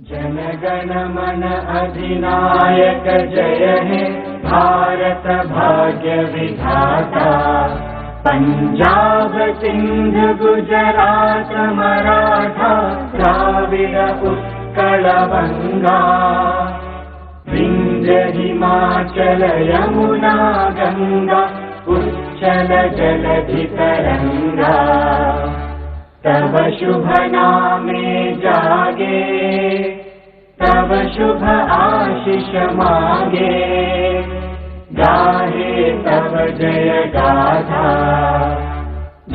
जनगण मन अधिनायक जय हे भारत भाग्य विधाता। पंजाब सिंध गुजरात मराठा द्राविड़ उत्कल बंगा। विंध्य हिमाचल यमुना गंगा उच्चल जलधि तरंगा। तब शुभ नामे जागे तब शुभ आशीष मांगे। गाहे तब जय गाथा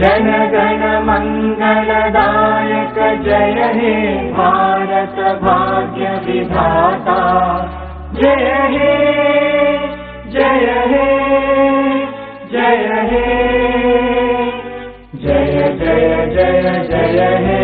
जन गण मंगलदायक जय हे भारत भाग्य विधाता। जय हे जय हे जय हे जय जय जय जय हे।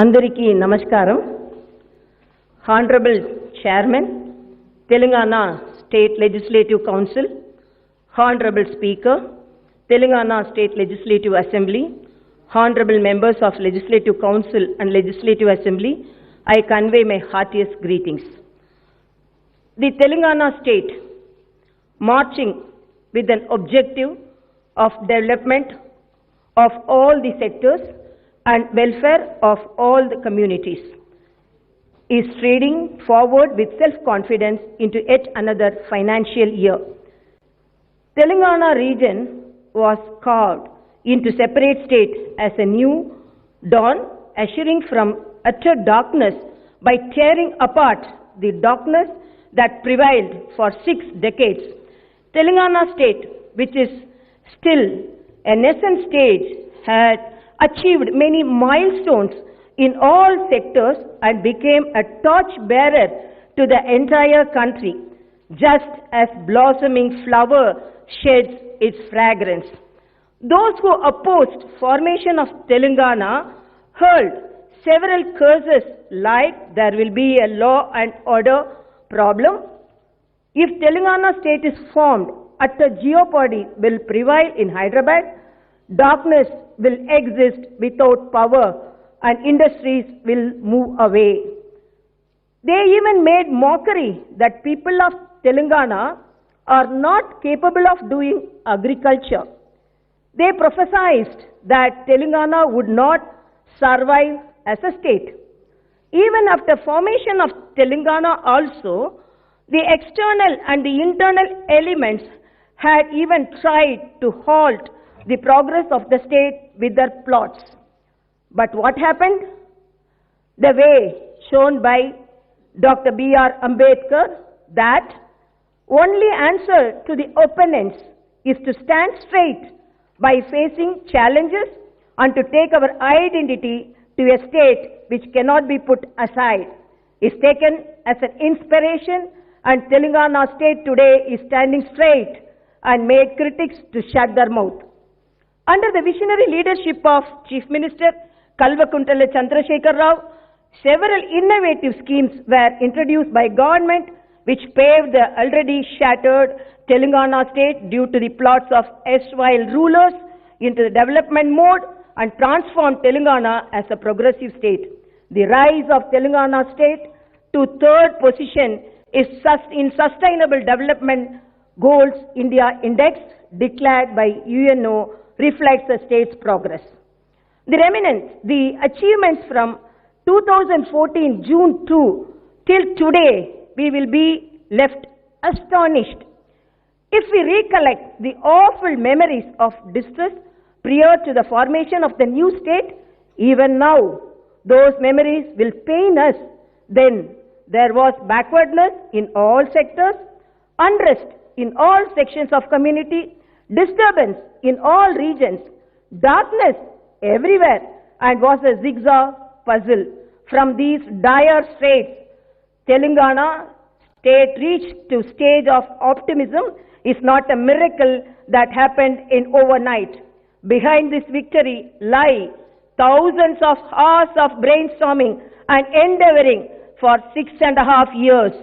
అందరికీ నమస్కారం. Honourable chairman Telangana state legislative council, honourable speaker Telangana state legislative assembly, honourable members of legislative council and legislative assembly, I convey my heartiest greetings. The Telangana state marching with an objective of development of all the sectors and welfare of all the communities is striding forward with self-confidence into yet another financial year. Telangana region was carved into separate state as a new dawn, assuring from utter darkness by tearing apart the darkness that prevailed for 6 decades. Telangana state, which is still a nascent stage, had achieved many milestones in all sectors and became a torch bearer to the entire country, just as blossoming flower sheds its fragrance. Those who opposed formation of Telangana hurled several curses like there will be a law and order problem. If Telangana state is formed, utter jeopardy will prevail in Hyderabad. Darkness will exist without power and industries will move away. They even made mockery that people of Telangana are not capable of doing agriculture. They prophesied that Telangana would not survive as a state. Even after formation of Telangana also, the external and the internal elements had even tried to halt the progress of the state with their plots. But what happened? The way shown by Dr. B.R. Ambedkar, that only answer to the opponents is to stand straight by facing challenges and to take our identity to a state which cannot be put aside, is taken as an inspiration, and Telangana state today is standing straight and made critics to shut their mouth. Under the visionary leadership of Chief Minister Kalvakuntala Chandrasekhar Rao, several innovative schemes were introduced by government which paved the already shattered Telangana state due to the plots of erstwhile rulers into the development mode and transformed Telangana as a progressive state. The rise of Telangana state to third position is in Sustainable Development Goals India Index declared by UNO reflects the state's progress. The remnants, the achievements from 2014 June 2 till today, we will be left astonished. If we recollect the awful memories of distress prior to the formation of the new state, even now, those memories will pain us. Then there was backwardness in all sectors, unrest in all sections of community, disturbance in all regions, darkness everywhere, and was a zigzag puzzle. From these dire straits, Telangana state reached to stage of optimism is not a miracle that happened in overnight. Behind this victory lie thousands of hours of brainstorming and endeavoring for 6.5 years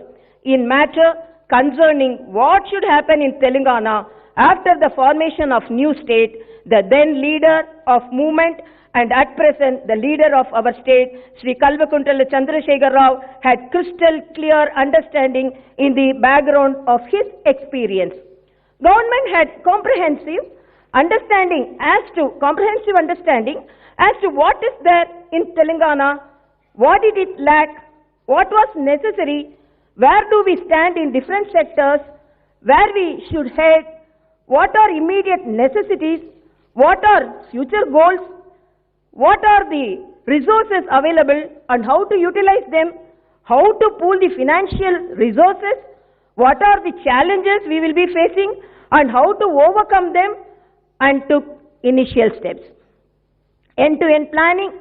in matter concerning what should happen in Telangana after the formation of new state. The then leader of movement and at present the leader of our state, Sri Kalvakuntala Chandrasekhar Rao, had crystal clear understanding in the background of his experience. Government had comprehensive understanding as to what is there in Telangana, what did it lack, what was necessary, where do we stand in different sectors, where we should head, what are immediate necessities, what are future goals, what are the resources available and how to utilize them, how to pool the financial resources, what are the challenges we will be facing and how to overcome them, and took initial steps. End-to-end planning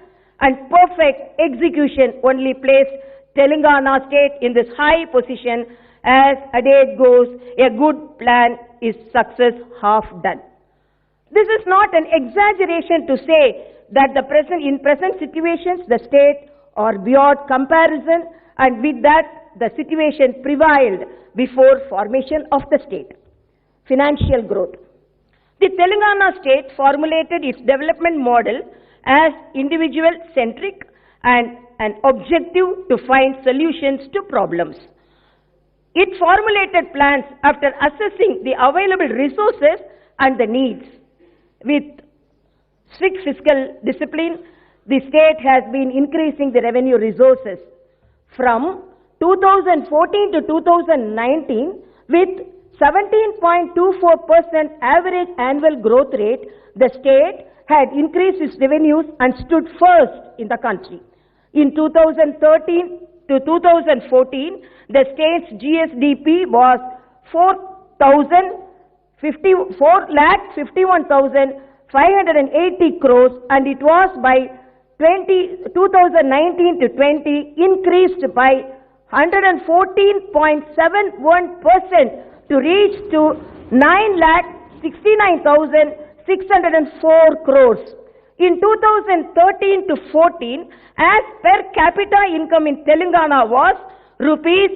and perfect execution only placed Telangana state in this high position. As adage goes, a good plan is success half done. This is not an exaggeration to say that in present situations the state are beyond comparison, and with that the situation prevailed before formation of the state. Financial growth. The Telangana state formulated its development model as individual-centric and an objective to find solutions to problems. It formulated plans after assessing the available resources and the needs. With strict fiscal discipline, the state has been increasing the revenue resources. From 2014 to 2019, with 17.24% average annual growth rate, the state had increased its revenues and stood first in the country. In 2013 to 2014, the state's GSDP was 4,51,580 crores, and it was by 2019 to 20 increased by 114.71% to reach to 9,69,604 crores. In 2013 to 14, as per capita income in Telangana was rupees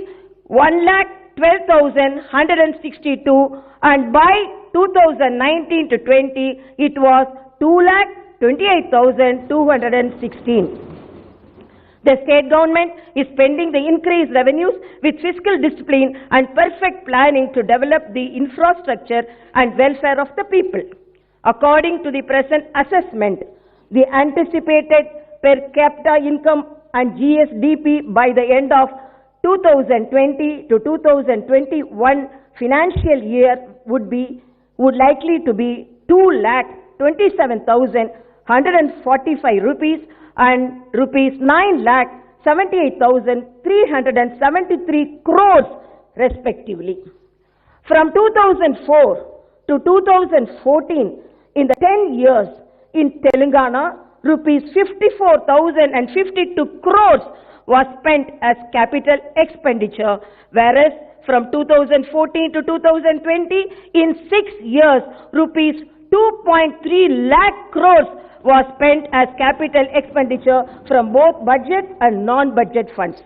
1,12,162, and by 2019 to 20, it was 2,28,216. The state government is spending the increased revenues with fiscal discipline and perfect planning to develop the infrastructure and welfare of the people. According to the present assessment, the anticipated per capita income and GSDP by the end of 2020 to 2021 financial year would likely to be 2,27,145 rupees and rupees 9,78,373 crores respectively. From 2004 to 2014, in the 10 years in Telangana, rupees 54,052 crores was spent as capital expenditure, whereas from 2014 to 2020, in 6 years, rupees 2.3 lakh crores was spent as capital expenditure from both budget and non-budget funds.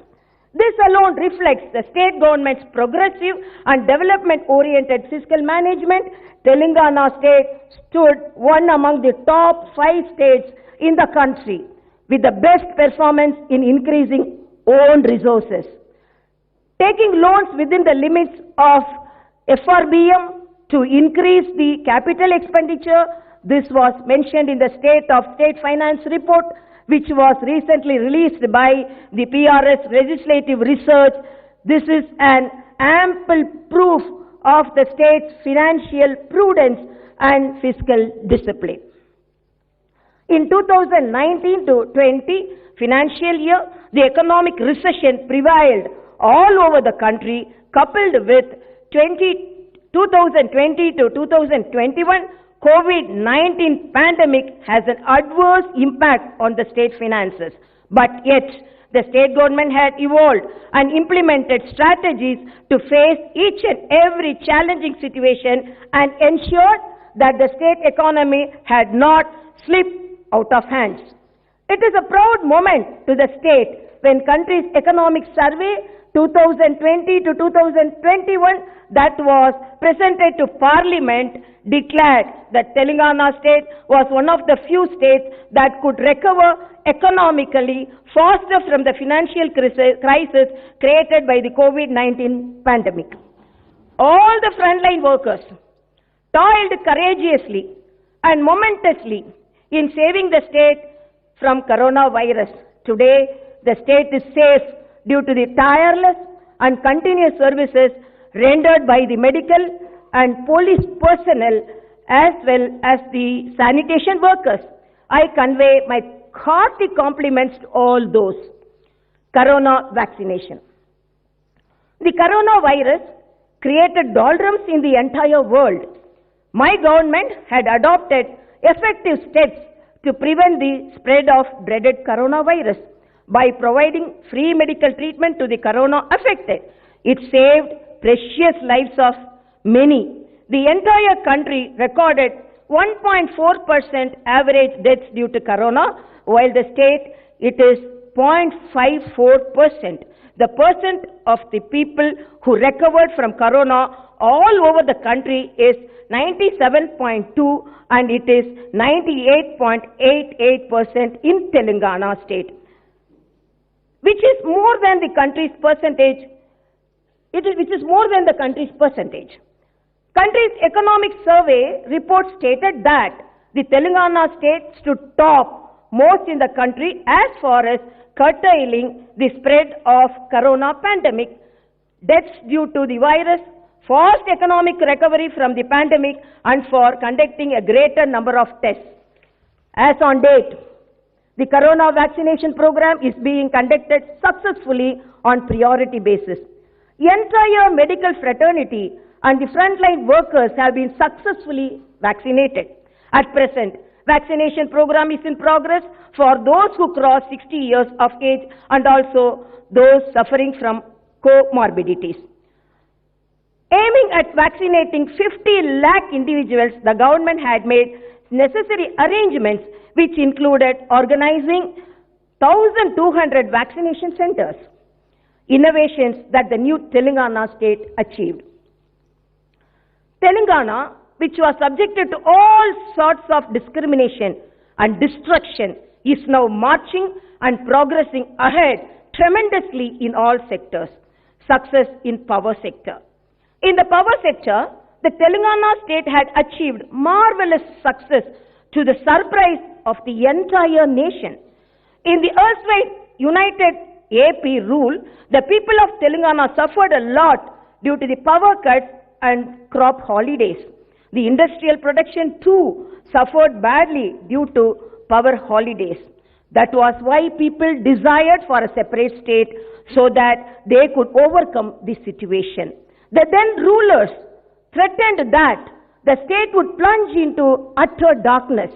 This alone reflects the state government's progressive and development-oriented fiscal management. Telangana state stood one among the top 5 states in the country with the best performance in increasing own resources. Taking loans within the limits of FRBM to increase the capital expenditure. This was mentioned in the State of State Finance report, which was recently released by the PRS Legislative Research. This is an ample proof of the state's financial prudence and fiscal discipline. In 2019 to 20 financial year, the economic recession prevailed all over the country, coupled with 2020 to 2021, COVID-19 pandemic has an adverse impact on the state finances. But yet, the state government had evolved and implemented strategies to face each and every challenging situation and ensured that the state economy had not slipped out of hands. It is a proud moment to the state when country's economic survey 2020 to 2021 that was presented to Parliament declared that Telangana state was one of the few states that could recover economically faster from the financial crisis created by the COVID-19 pandemic. All the frontline workers toiled courageously and momentously in saving the state from coronavirus. Today, the state is safe due to the tireless and continuous services rendered by the medical and police personnel as well as the sanitation workers. I convey my hearty compliments to all those. Corona vaccination. The coronavirus created doldrums in the entire world. My government had adopted effective steps to prevent the spread of dreaded coronavirus by providing free medical treatment to the corona affected. It saved precious lives of many. The entire country recorded 1.4% average deaths due to corona, while the state it is 0.54%. The percent of the people who recovered from corona all over the country is 97.2 and it is 98.88% in Telangana state, which is more than the country's percentage. Which is more than the country's percentage. Country's economic survey report stated that the Telangana state stood top most in the country as far as curtailing the spread of corona pandemic, deaths due to the virus, fast economic recovery from the pandemic, and for conducting a greater number of tests. As on date, the corona vaccination program is being conducted successfully on priority basis. The entire medical fraternity and the frontline workers have been successfully vaccinated. At present, vaccination program is in progress for those who cross 60 years of age and also those suffering from comorbidities. Aiming at vaccinating 50 lakh individuals, the government had made necessary arrangements which included organizing 1,200 vaccination centers. Innovations that the new Telangana state achieved. Telangana, which was subjected to all sorts of discrimination and destruction, is now marching and progressing ahead tremendously in all sectors. Success in power sector. In the power sector, the Telangana state had achieved marvelous success to the surprise of the entire nation. In the erstwhile United AP rule, the people of Telangana suffered a lot due to the power cuts and crop holidays. The industrial production too suffered badly due to power holidays. That was why people desired for a separate state so that they could overcome the situation. The then rulers threatened that the state would plunge into utter darkness,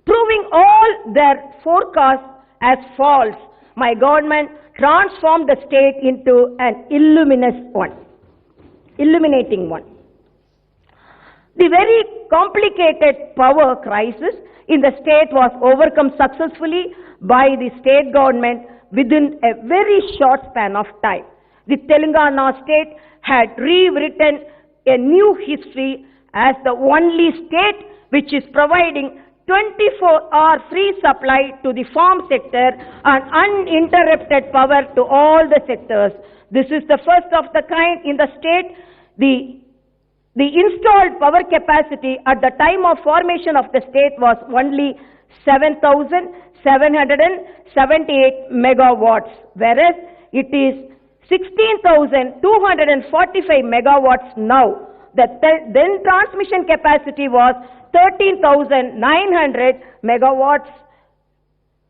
proving all their forecasts as false. My government transformed the state into an illuminating one. The very complicated power crisis in the state was overcome successfully by the state government within a very short span of time. The Telangana state had rewritten a new history as the only state which is providing 24-hour free supply to the farm sector and uninterrupted power to all the sectors. This is the first of the kind in the state. The installed power capacity at the time of formation of the state was only 7,778 megawatts, whereas it is 16,245 megawatts now. The then transmission capacity was 13,900 megawatts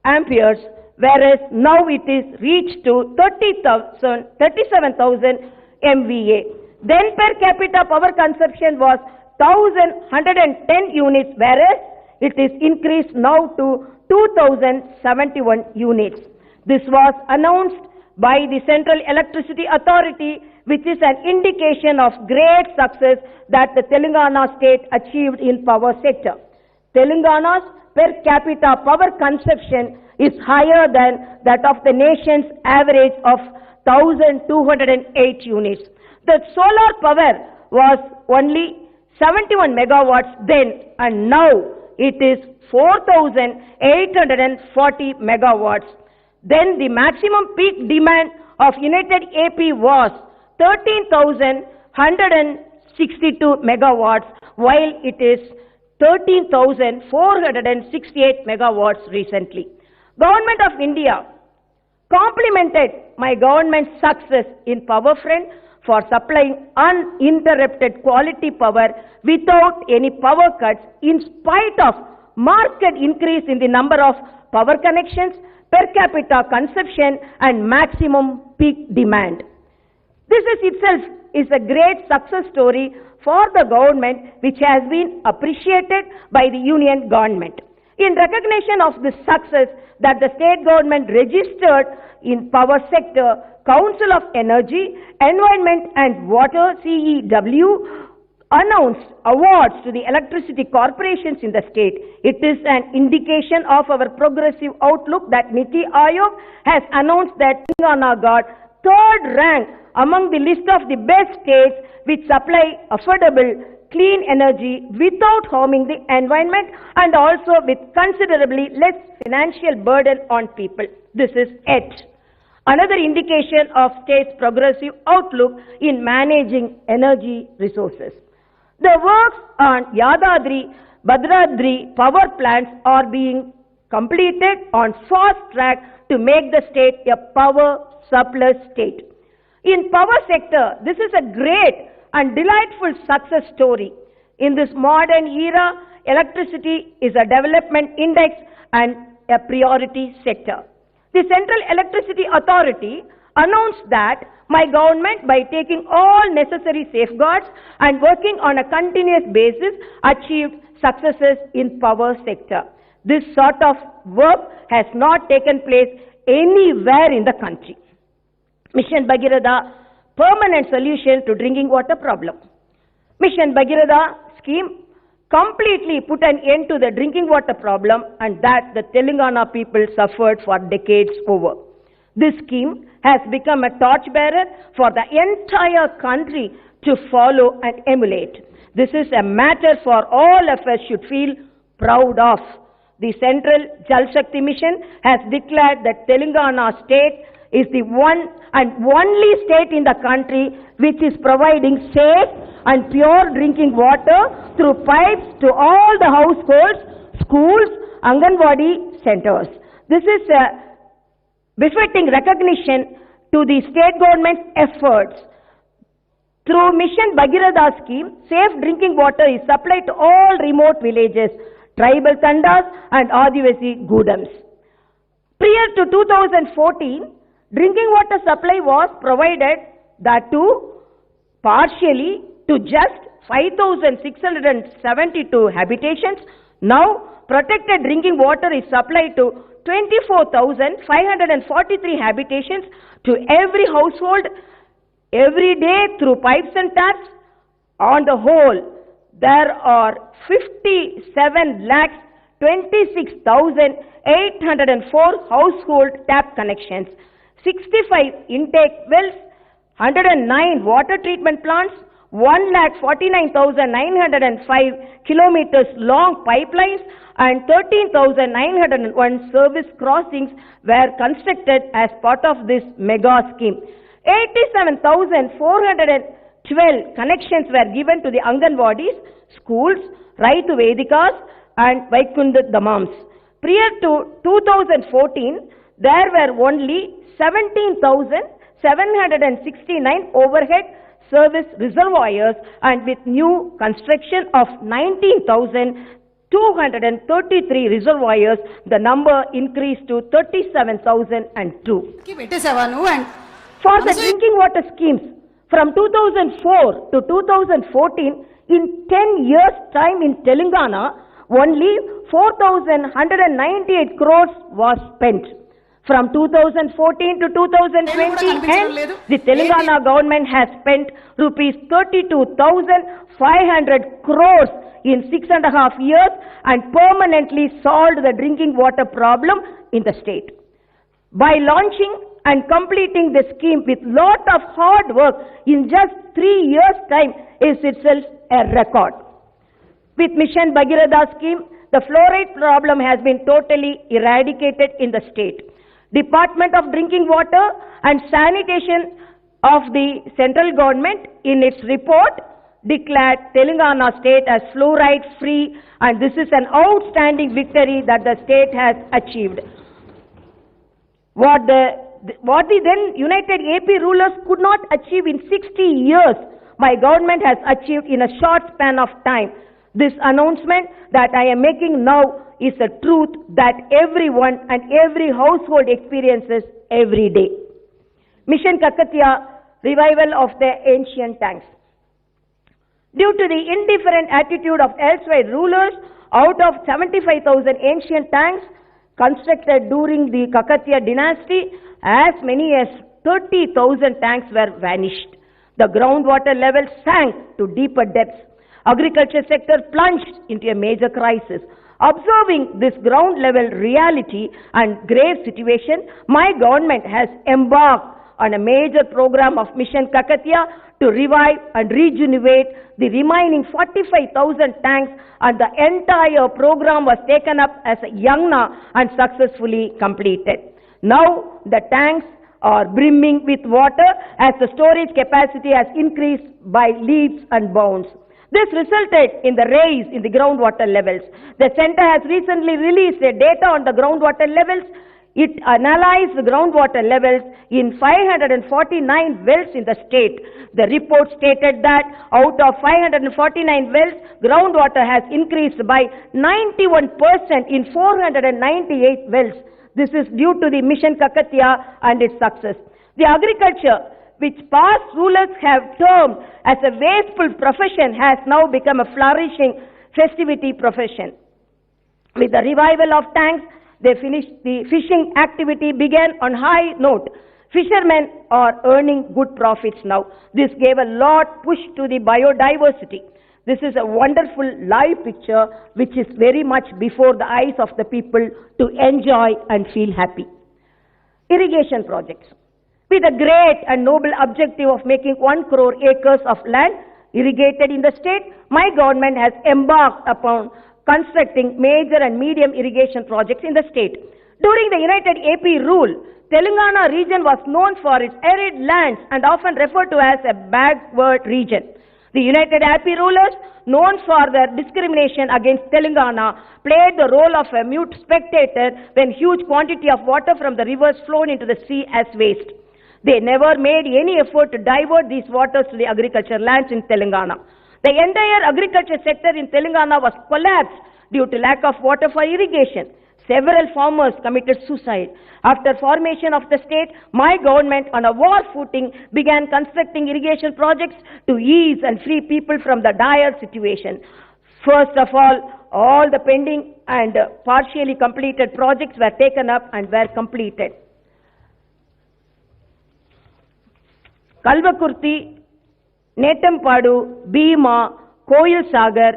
amperes, whereas now it is reached to 37,000 MVA. Then per capita power consumption was 1,110 units, whereas it is increased now to 2,071 units. This was announced by the Central Electricity Authority, which is an indication of great success that the Telangana state achieved in power sector. Telangana's per capita power consumption is higher than that of the nation's average of 1,208 units. The solar power was only 71 megawatts then, and now it is 4,840 megawatts. Then the maximum peak demand of United AP was 13,162 megawatts, while it is 13,468 megawatts recently. Government of India complimented my government's success in power front for supplying uninterrupted quality power without any power cuts in spite of marked increase in the number of power connections, per capita consumption and maximum peak demand. This itself is a great success story for the government, which has been appreciated by the union government. In recognition of this success that the state government registered in power sector, Council of Energy, Environment and Water (CEW) announced awards to the electricity corporations in the state. It is an indication of our progressive outlook that Niti Aayog has announced that Telangana got third rank among the list of the best states which supply affordable, clean energy without harming the environment and also with considerably less financial burden on people. This is it. Another indication of state's progressive outlook in managing energy resources. The works on Yadadri, Bhadradri power plants are being completed on fast track to make the state a power surplus state. In power sector, this is a great and delightful success story. In this modern era, electricity is a development index and a priority sector. The Central Electricity Authority announced that my government, by taking all necessary safeguards and working on a continuous basis, achieved successes in power sector. This sort of work has not taken place anywhere in the country. Mission Bhagiratha, permanent solution to drinking water problem. Mission Bhagiratha scheme completely put an end to the drinking water problem, and that the Telangana people suffered for decades over. This scheme has become a torchbearer for the entire country to follow and emulate. This is a matter for all of us should feel proud of. The Central Jal Shakti Mission has declared that Telangana state is the one and only state in the country which is providing safe and pure drinking water through pipes to all the households, schools, Anganwadi centers. This is a befitting recognition to the state government's efforts. Through Mission Bhagiratha scheme, safe drinking water is supplied to all remote villages, tribal tandas and Adivasi Gudams. Prior to 2014, drinking water supply was provided, that too partially, to just 5,672 habitations. Now, protected drinking water is supplied to 24,543 habitations to every household every day through pipes and taps. On the whole, there are 57,26,804 household tap connections, 65 intake wells, 109 water treatment plants, 1,49,905 kilometers long pipelines and 13,901 service crossings were constructed as part of this mega scheme. 87,412 connections were given to the Anganwadis, schools, Raitu Vedikas and Vaikunda Dhamams. Prior to 2014, there were only 17,769 overhead service reservoirs, and with new construction of 19,233 reservoirs, the number increased to 37,002. For the drinking water schemes, from 2004 to 2014, in 10 years' time in Telangana, only 4,198 crores was spent. From 2014 to 2020 end, the Telangana government has spent rupees 32,500 crores in 6.5 years and permanently solved the drinking water problem in the state. By launching and completing the scheme with lot of hard work in just 3 years' time is itself a record. With Mission Bhagiratha scheme, the fluoride problem has been totally eradicated in the state. Department of Drinking Water and Sanitation of the central government in its report declared Telangana state as fluoride free, and this is an outstanding victory that the state has achieved. What the then United AP rulers could not achieve in 60 years, my government has achieved in a short span of time. This announcement that I am making now is a truth that everyone and every household experiences every day. Mission Kakatiya, revival of the ancient tanks. Due to the indifferent attitude of elsewhere rulers, out of 75,000 ancient tanks constructed during the Kakatiya dynasty, as many as 30,000 tanks were vanished. The groundwater level sank to deeper depths. Agriculture sector plunged into a major crisis. Observing this ground level reality and grave situation, my government has embarked on a major program of Mission Kakatiya to revive and rejuvenate the remaining 45,000 tanks, and the entire program was taken up as a yagna and successfully completed. Now the tanks are brimming with water as the storage capacity has increased by leaps and bounds. This resulted in the rise in the groundwater levels. The center has recently released data on the groundwater levels. It analyzed the groundwater levels in 549 wells in the state. The report stated that out of 549 wells, groundwater has increased by 91% in 498 wells. This is due to the Mission Kakatiya and its success. The agriculture, which past rulers have termed as a wasteful profession, has now become a flourishing festivity profession. With the revival of tanks, the fishing activity began on high note. Fishermen are earning good profits now. This gave a lot push to the biodiversity. This is a wonderful live picture which is very much before the eyes of the people to enjoy and feel happy. Irrigation projects. With a great and noble objective of making 1 crore acres of land irrigated in the state, my government has embarked upon constructing major and medium irrigation projects in the state. During the United AP rule, Telangana region was known for its arid lands and often referred to as a backward region. The United AP rulers, known for their discrimination against Telangana, played the role of a mute spectator when huge quantity of water from the rivers flowed into the sea as waste. They never made any effort to divert these waters to the agriculture lands in Telangana. The entire agriculture sector in Telangana was collapsed due to lack of water for irrigation. Several farmers committed suicide. After formation of the state, my government on a war footing began constructing irrigation projects to ease and free people from the dire situation. First of all the pending and partially completed projects were taken up and were completed. Kalvakurti, Netampadu, Bhima, Koil Sagar,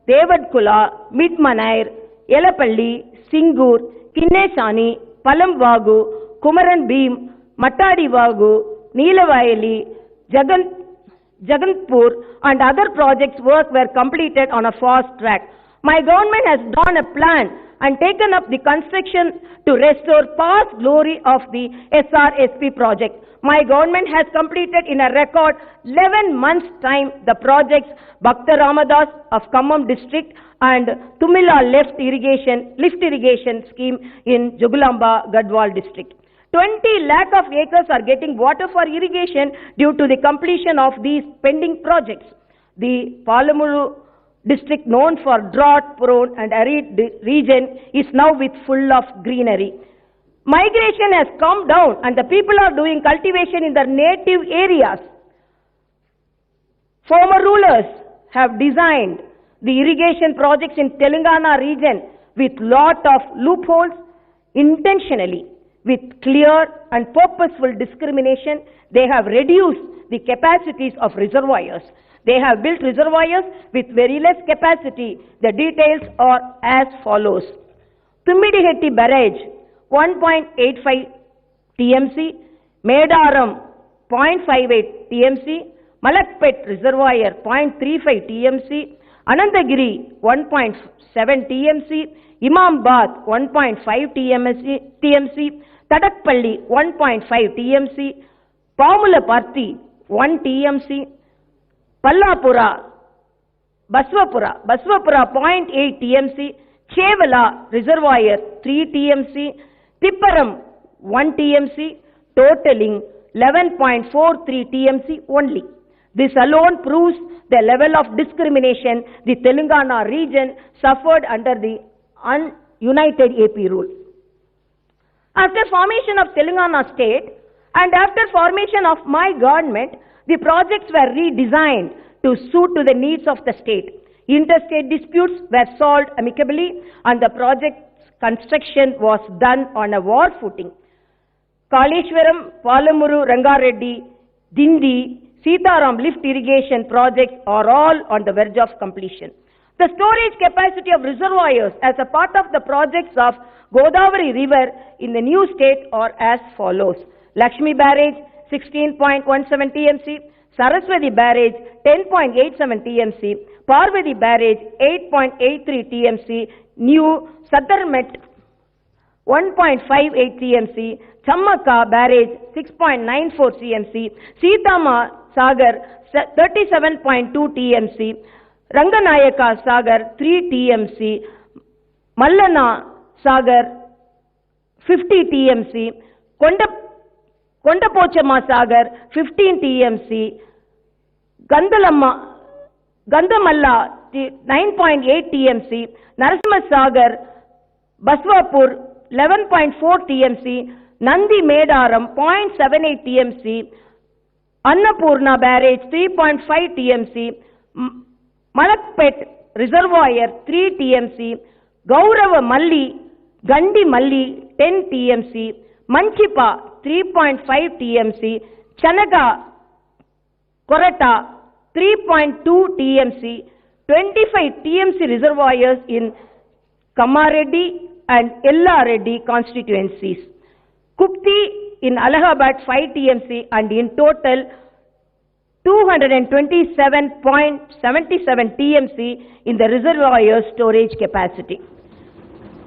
Devadkula, Midmanair, Yelapalli, Singur, Kinnesani, Palamvagu, Kumaran Beam, Mattadi Vagu, Neelavayali, Jaganpur and other projects work were completed on a fast track. My government has drawn a plan and taken up the construction to restore past glory of the SRSP project. My government has completed in a record 11 months' time the projects Bhakta Ramadas of Khammam district and Tumila lift irrigation scheme in Jogulamba, Gadwal district. 20 lakh of acres are getting water for irrigation due to the completion of these pending projects. The Palamuru district, known for drought-prone and arid region, is now with full of greenery. Migration has come down and the people are doing cultivation in their native areas. Former rulers have designed the irrigation projects in Telangana region with lot of loopholes intentionally. with clear and purposeful discrimination, they have reduced the capacities of reservoirs. They have built reservoirs with very less capacity. The details are as follows. Tummidihetti Barrage, 1.85 TMC, Medaram, 0.58 TMC, Malakpet Reservoir, 0.35 TMC, Anandagiri, 1.7 TMC, Imambad, 1.5 TMC, Tadakpalli, 1.5 TMC, Pamulaparthi, 1 TMC, Pallapura, Baswapura, 0.8 TMC, Chevala Reservoir, 3 TMC, Tipparam, 1 TMC, totaling 11.43 TMC only. This alone proves the level of discrimination the Telangana region suffered under the united AP rule. After formation of Telangana state and after formation of my government, the projects were redesigned to suit to the needs of the state. Interstate disputes were solved amicably and the project's construction was done on a war footing. Kaleshwaram, Palamuru, Rangareddy, Dindi, Sitaram lift irrigation projects are all on the verge of completion. The storage capacity of reservoirs as a part of the projects of Godavari River in the new state are as follows. Lakshmi Barrage, 16.17 TMC, Saraswati Barrage, 10.87 TMC, Parvati Barrage, 8.83 TMC, New Sadarmet, 1.58 TMC, Chammaka Barrage, 6.94 TMC, Sitama Sagar, 37.2 TMC, Ranganayaka Sagar, 3 TMC, Mallana Sagar, 50 TMC, Kondapochama Sagar, 15 TMC, Gandamalla, 9.8 TMC, Narasimha Sagar, Baswapur, 11.4 TMC, Nandi Medaram, 0.78 TMC, Annapurna Barrage, 3.5 TMC, Malakpet Reservoir, 3 TMC, Gaurava Malli, Gandi Malli, 10 TMC, Manchipa, 3.5 TMC, Chanaga Korata, 3.2 TMC, 25 TMC reservoirs in Kamareddy and Ellareddy constituencies. Kukti in Allahabad 5 TMC and in total 227.77 TMC in the reservoir storage capacity.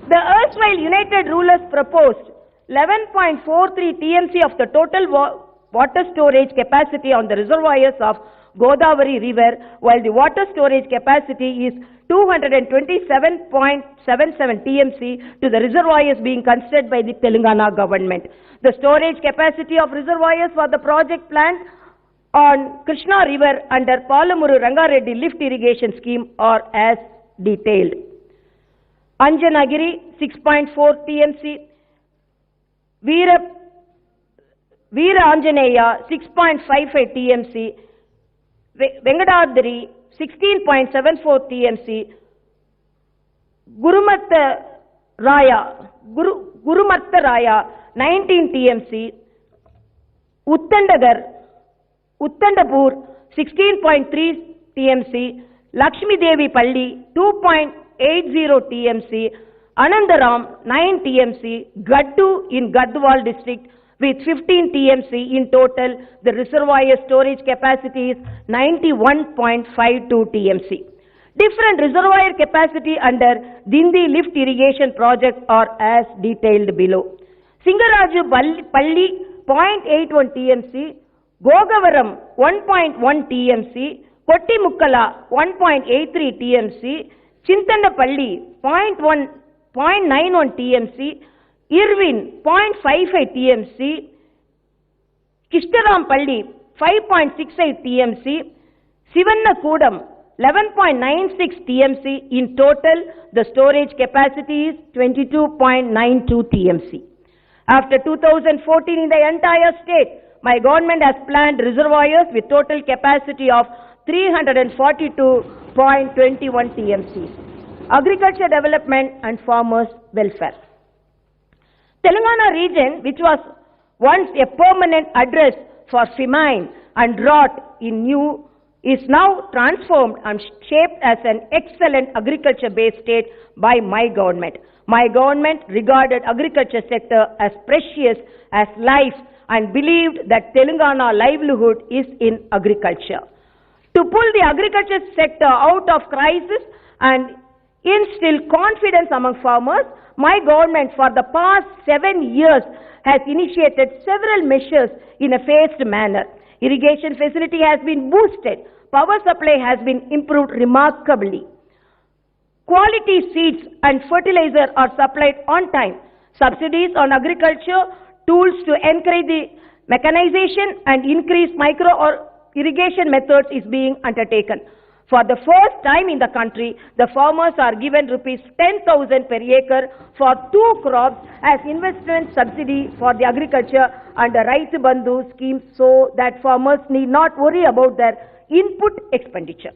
The erstwhile United Rulers proposed 11.43 TMC of the total water storage capacity on the reservoirs of Godavari River, while the water storage capacity is 227.77 TMC to the reservoirs being considered by the Telangana government. The storage capacity of reservoirs for the project planned on Krishna River under Palamuru Rangareddy lift irrigation scheme are as detailed. Anjanagiri 6.4 TMC, Veera Anjaneya 6.55 TMC, Vengadadri 16.74 TMC, Gurumatta Raya 19 TMC, Uttandapur 16.3 TMC, Lakshmi Devi Palli 2.80 TMC, Anandaram 9 TMC, Gaddu in Gadwal district with 15 TMC in total. The reservoir storage capacity is 91.52 TMC. Different reservoir capacity under Dindi lift irrigation project are as detailed below. Singaraju Palli 0.81 TMC, Gogavaram 1.1 TMC, Kottimukkala 1.83 TMC, Chintandapalli 0.91 TMC, Irvin 0.55 TMC, Kishtarampalli 5.68 TMC, Sivannakoodam 11.96 TMC. In total, the storage capacity is 22.92 TMC. After 2014 in the entire state, my government has planned reservoirs with total capacity of 342.21 TMC. Agriculture development and farmers' welfare. Telangana region, which was once a permanent address for famine and drought is now transformed and shaped as an excellent agriculture-based state by my government. My government regarded agriculture sector as precious as life and believed that Telangana livelihood is in agriculture. To pull the agriculture sector out of crisis and instill confidence among farmers, my government for the past 7 years has initiated several measures in a phased manner. Irrigation facility has been boosted. Power supply has been improved remarkably. Quality seeds and fertilizer are supplied on time. Subsidies on agriculture, tools to encourage the mechanization and increase micro or irrigation methods is being undertaken. For the first time in the country, the farmers are given rupees 10,000 per acre for 2 crops as investment subsidy for the agriculture and the Raitu Bandhu scheme, so that farmers need not worry about their input expenditure.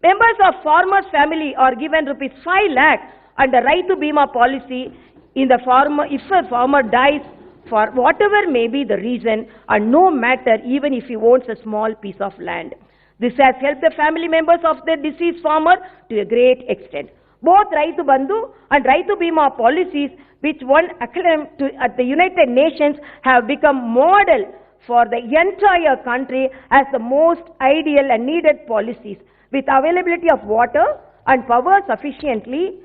Members of farmers' family are given rupees 5 lakh under Raitu Bima policy if a farmer dies for whatever may be the reason, and no matter even if he owns a small piece of land. This has helped the family members of the deceased farmer to a great extent. Both Raitu Bandhu and Raitu Bima policies, which won acclaim at the United Nations, have become model for the entire country as the most ideal and needed policies, with availability of water and power sufficiently,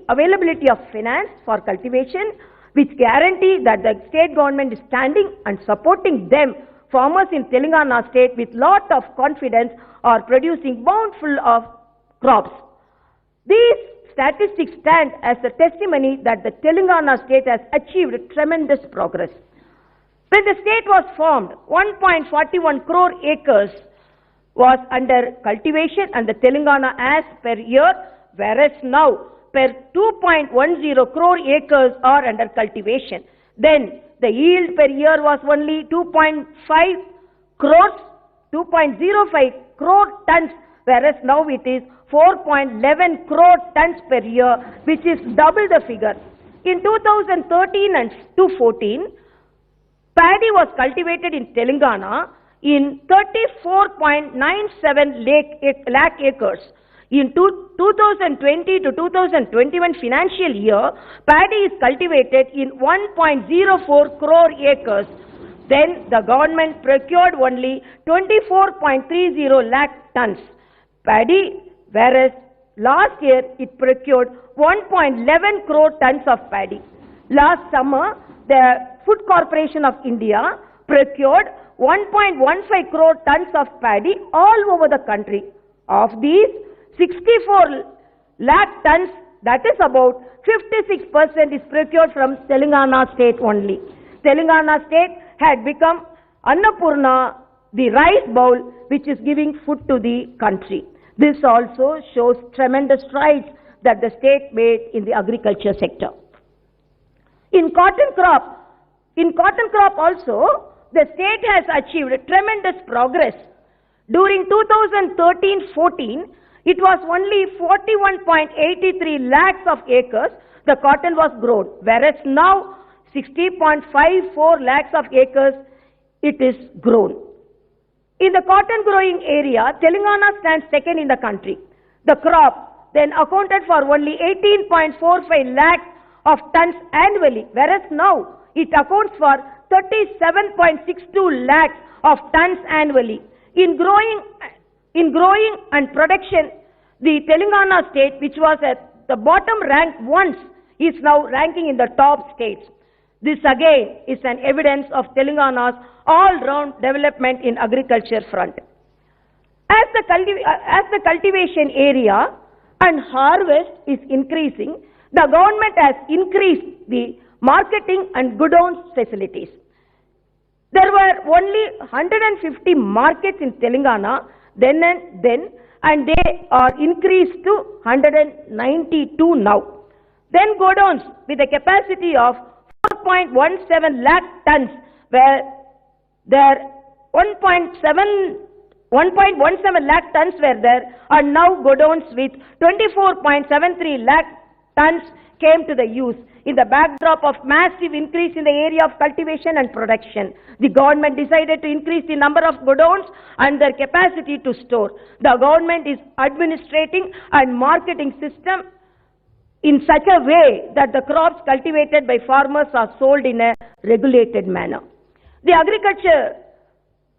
availability of finance for cultivation, which guarantee that the state government is standing and supporting them. Farmers in Telangana state with lot of confidence are producing bountiful of crops. These statistics stand as a testimony that the Telangana state has achieved tremendous progress. When the state was formed, 1.41 crore acres was under cultivation and the Telangana as per year, whereas now per 2.10 crore acres are under cultivation. Then the yield per year was only 2.05 crore tons, whereas now it is 4.11 crore tons per year, which is double the figure. In 2013 and 2014, paddy was cultivated in Telangana in 34.97 lakh acres. In 2020 to 2021 financial year, paddy is cultivated in 1.04 crore acres. Then the government procured only 24.30 lakh tons paddy, whereas last year it procured 1.11 crore tons of paddy. Last summer, the Food Corporation of India procured 1.15 crore tons of paddy all over the country. Of these, 64 lakh tons, that is about 56% is procured from Telangana state only. Telangana state had become Annapurna, the rice bowl, which is giving food to the country. This also shows tremendous strides that the state made in the agriculture sector. In cotton crop also, the state has achieved tremendous progress. During 2013-14, it was only 41.83 lakhs of acres the cotton was grown, whereas now 60.54 lakhs of acres it is grown. In the cotton growing area, Telangana stands second in the country. The crop then accounted for only 18.45 lakhs of tons annually, whereas now it accounts for 37.62 lakhs of tons annually. In growing and production, the Telangana state, which was at the bottom rank once, is now ranking in the top states. This again is an evidence of Telangana's all-round development in agriculture front. As the cultivation area and harvest is increasing, the government has increased the marketing and godowns facilities. There were only 150 markets in Telangana then, and they are increased to 192 now. Then godowns with a capacity of 4.17 lakh tons, where there 1.17 lakh tons were there, and now godowns with 24.73 lakh tons came to the use in the backdrop of massive increase in the area of cultivation and production. The government decided to increase the number of godowns and their capacity to store. The government is administrating and marketing system in such a way that the crops cultivated by farmers are sold in a regulated manner. The agriculture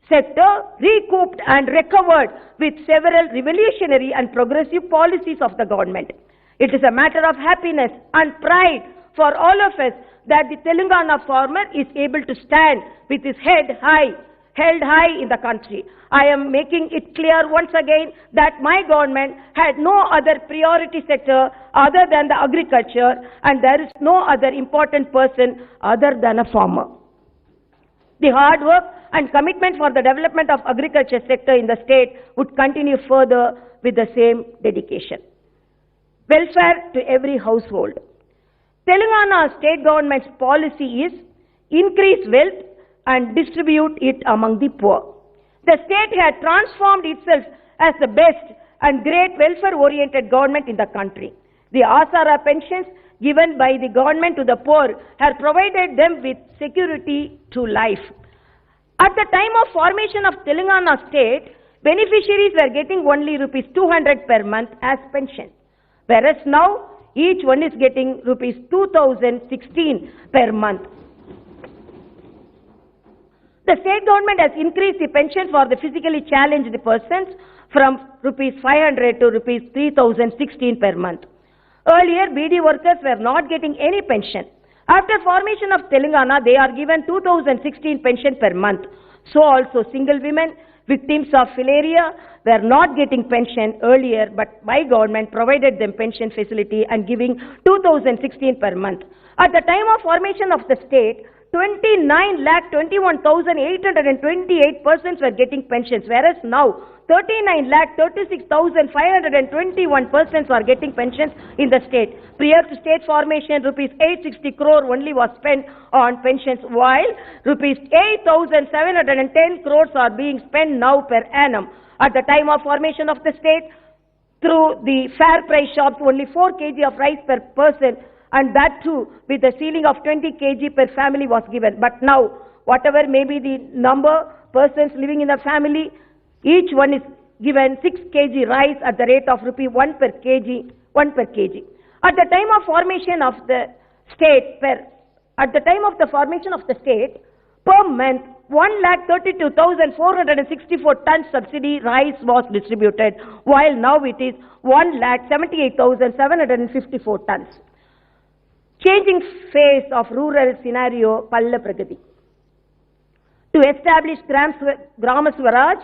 sector recouped and recovered with several revolutionary and progressive policies of the government. It is a matter of happiness and pride for all of us that the Telangana farmer is able to stand with his head held high in the country. I am making it clear once again that my government had no other priority sector other than the agriculture, and there is no other important person other than a farmer. The hard work and commitment for the development of agriculture sector in the state would continue further with the same dedication. Welfare to every household. Telangana state government's policy is increase wealth and distribute it among the poor. The state had transformed itself as the best and great welfare-oriented government in the country. The Asara pensions given by the government to the poor have provided them with security to life. At the time of formation of Telangana state, beneficiaries were getting only rupees 200 per month as pension, whereas now each one is getting rupees 2016 per month. The state government has increased the pension for the physically challenged persons from rupees 500 to rupees 3016 per month. Earlier, BD workers were not getting any pension. After formation of Telangana, they are given 2016 pension per month. So also single women, victims of filaria were not getting pension earlier, but my government provided them pension facility and giving 2016 per month. At the time of formation of the state, 29,21,828 persons were getting pensions, whereas now 39,36,521 persons are getting pensions in the state. Prior to state formation, rupees 860 crore only was spent on pensions, while rupees 8,710 crores are being spent now per annum. At the time of formation of the state, through the fair price shops, only 4 kg of rice per person, and that too with a ceiling of 20 kg per family was given. But now, whatever may be the number persons living in the family, each one is given 6 kg rice at the rate of rupee 1 per kg. At the time of formation of the state, per month, 1,32,464 tons subsidy rice was distributed, while now it is 1,78,754 tons. Changing face of rural scenario, Palla Pragati. To establish Grama Swaraj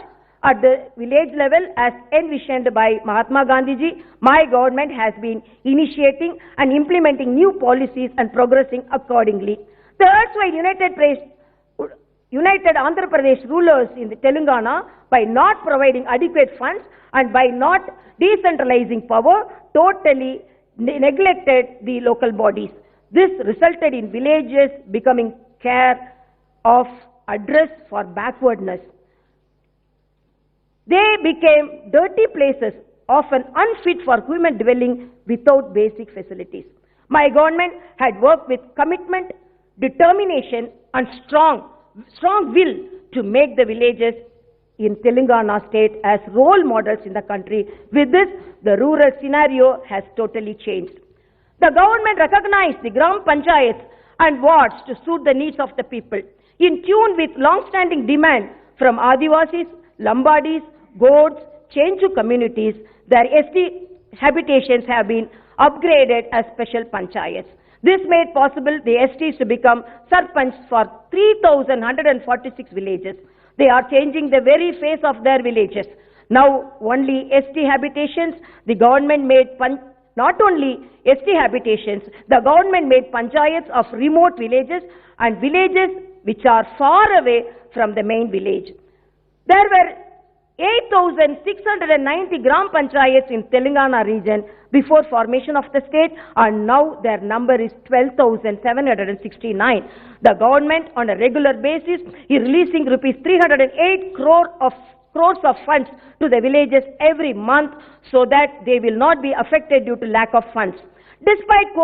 at the village level as envisioned by Mahatma Gandhiji, my government has been initiating and implementing new policies and progressing accordingly. The erstwhile United Andhra Pradesh rulers in the Telangana, by not providing adequate funds and by not decentralizing power, totally neglected the local bodies. This resulted in villages becoming care of address for backwardness. They became dirty places, often unfit for human dwelling without basic facilities. My government had worked with commitment, determination and strong will to make the villages in Telangana state as role models in the country. With this, the rural scenario has totally changed. The government recognized the Gram Panchayats and wards to suit the needs of the people. In tune with long-standing demand from Adivasis, Lambadis, Gods, Chenchu communities, their ST habitations have been upgraded as special Panchayats. This made possible the STs to become Sarpanch for 3,146 villages. They are changing the very face of their villages. Now only ST habitations, the government made not only ST habitations, the government made panchayats of remote villages and villages which are far away from the main village. There were 8,690 Gram Panchayats in Telangana region before formation of the state, and now their number is 12,769. The government on a regular basis is releasing rupees 308 crores of funds to the villages every month so that they will not be affected due to lack of funds. Despite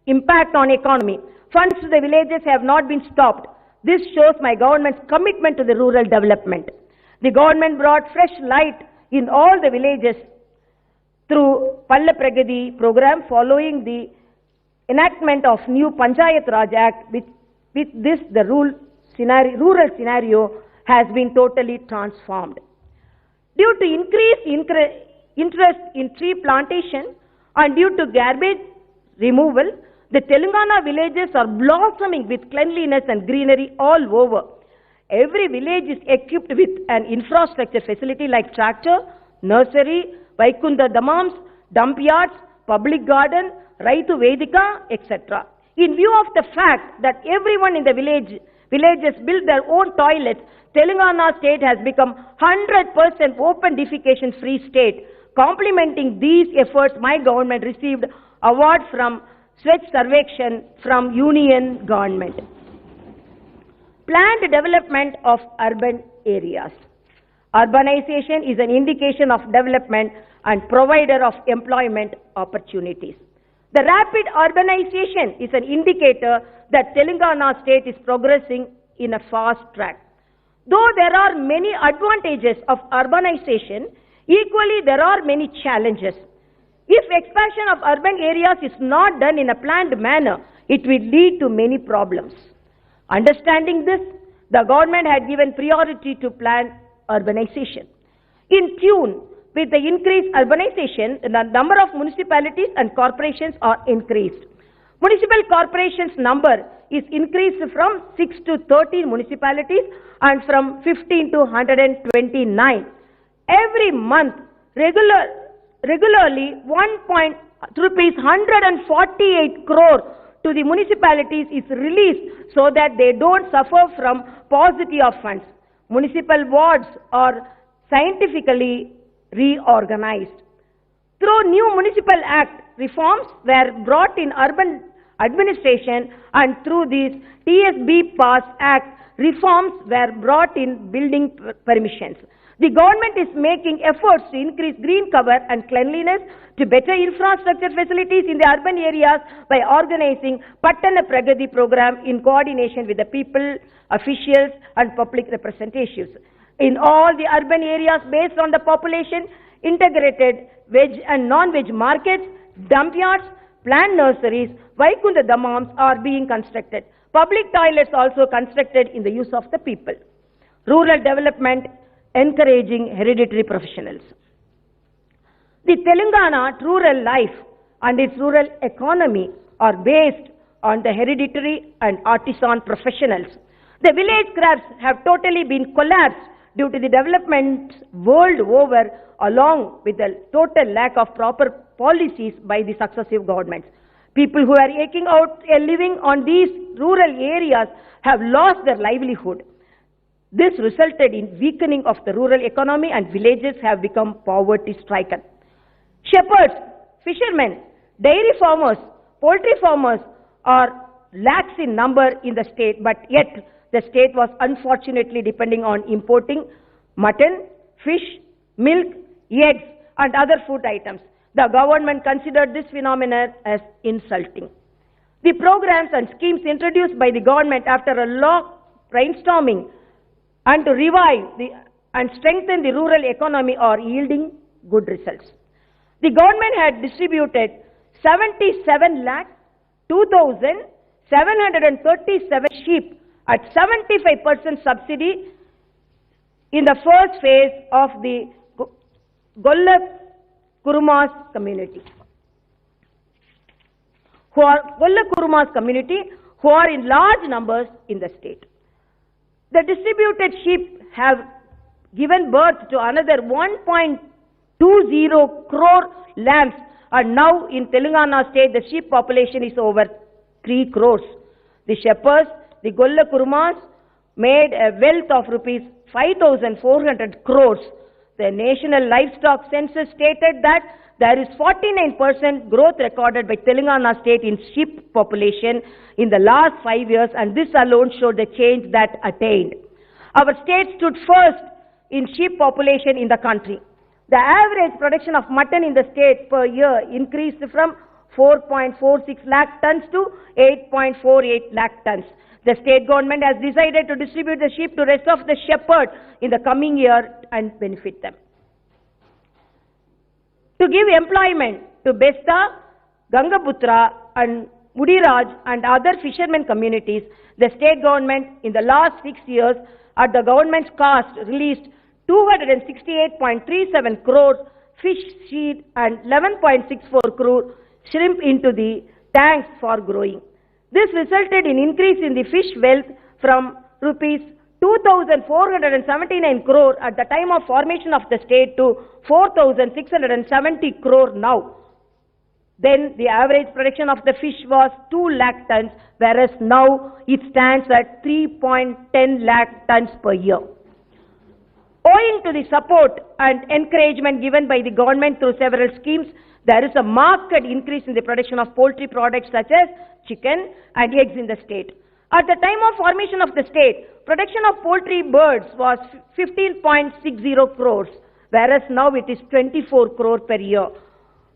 impact on economy. Funds to the villages have not been stopped. This shows my government's commitment to the rural development. The government brought fresh light in all the villages through Palla Pragati program following the enactment of new Panchayat Raj Act. With this, the rural scenario has been totally transformed. Due to increased interest in tree plantation and due to garbage removal, the Telangana villages are blossoming with cleanliness and greenery all over. Every village is equipped with an infrastructure facility like tractor, nursery, Vaikunda Dhammams, dump yards, public garden, Raitu Vedika, etc. In view of the fact that everyone in the villages build their own toilets, Telangana state has become 100% open defecation free state. Complementing these efforts, my government received award from Swachh Sarvekshan from Union government. Planned development of urban areas. Urbanization is an indication of development and provider of employment opportunities. The rapid urbanization is an indicator that Telangana state is progressing in a fast track. Though there are many advantages of urbanization, equally there are many challenges. If expansion of urban areas is not done in a planned manner, it will lead to many problems. Understanding this, the government had given priority to planned urbanization. In tune with the increased urbanization, the number of municipalities and corporations are increased. Municipal corporations number is increased from 6 to 13 municipalities and from 15 to 129. Every month, regularly rupees 148 crore to the municipalities is released so that they don't suffer from paucity of funds. Municipal wards are scientifically reorganized. Through new municipal act, reforms were brought in urban administration, and through this TSB Pass Act, reforms were brought in building permissions. The government is making efforts to increase green cover and cleanliness, to better infrastructure facilities in the urban areas by organizing Pattana Pragati program in coordination with the people, officials and public representatives. In all the urban areas based on the population, integrated veg and non-veg markets, dump yards, planned nurseries, Vaikunda Dhammams are being constructed. Public toilets also constructed in the use of the people. Rural development encouraging hereditary professionals. The Telangana rural life and its rural economy are based on the hereditary and artisan professionals. The village crafts have totally been collapsed due to the development world over, along with the total lack of proper policies by the successive governments. People who are eking out a living on these rural areas have lost their livelihood. This resulted in weakening of the rural economy, and villages have become poverty-stricken. Shepherds, fishermen, dairy farmers, poultry farmers are lakhs in number in the state, but yet the state was unfortunately depending on importing mutton, fish, milk, eggs and other food items. The government considered this phenomenon as insulting. The programs and schemes introduced by the government after a long brainstorming and to revive and strengthen the rural economy are yielding good results. The government had distributed 77,02,737 sheep at 75% subsidy in the first phase of the Golla Kurumas community. Golla Kurumas community who are in large numbers in the state. The distributed sheep have given birth to another 1.20 crore lambs, and now in Telangana state the sheep population is over 3 crores. The shepherds, the Golla Kurumas, made a wealth of rupees 5,400 crores. The National Livestock Census stated that there is 49% growth recorded by Telangana state in sheep population in the last 5 years, and this alone showed the change that attained. Our state stood first in sheep population in the country. The average production of mutton in the state per year increased from 4.46 lakh tons to 8.48 lakh tons. The state government has decided to distribute the sheep to rest of the shepherds in the coming year and benefit them. To give employment to Besta, Gangaputra and Mudiraj and other fishermen communities, the state government in the last 6 years at the government's cost released 268.37 crores fish feed and 11.64 crore shrimp into the tanks for growing. This resulted in increase in the fish wealth from rupees 2,479 crore at the time of formation of the state to 4,670 crore now. Then the average production of the fish was 2 lakh tons, whereas now it stands at 3.10 lakh tons per year. Owing to the support and encouragement given by the government through several schemes, there is a marked increase in the production of poultry products such as chicken and eggs in the state. At the time of formation of the state, production of poultry birds was 15.60 crores, whereas now it is 24 crore per year.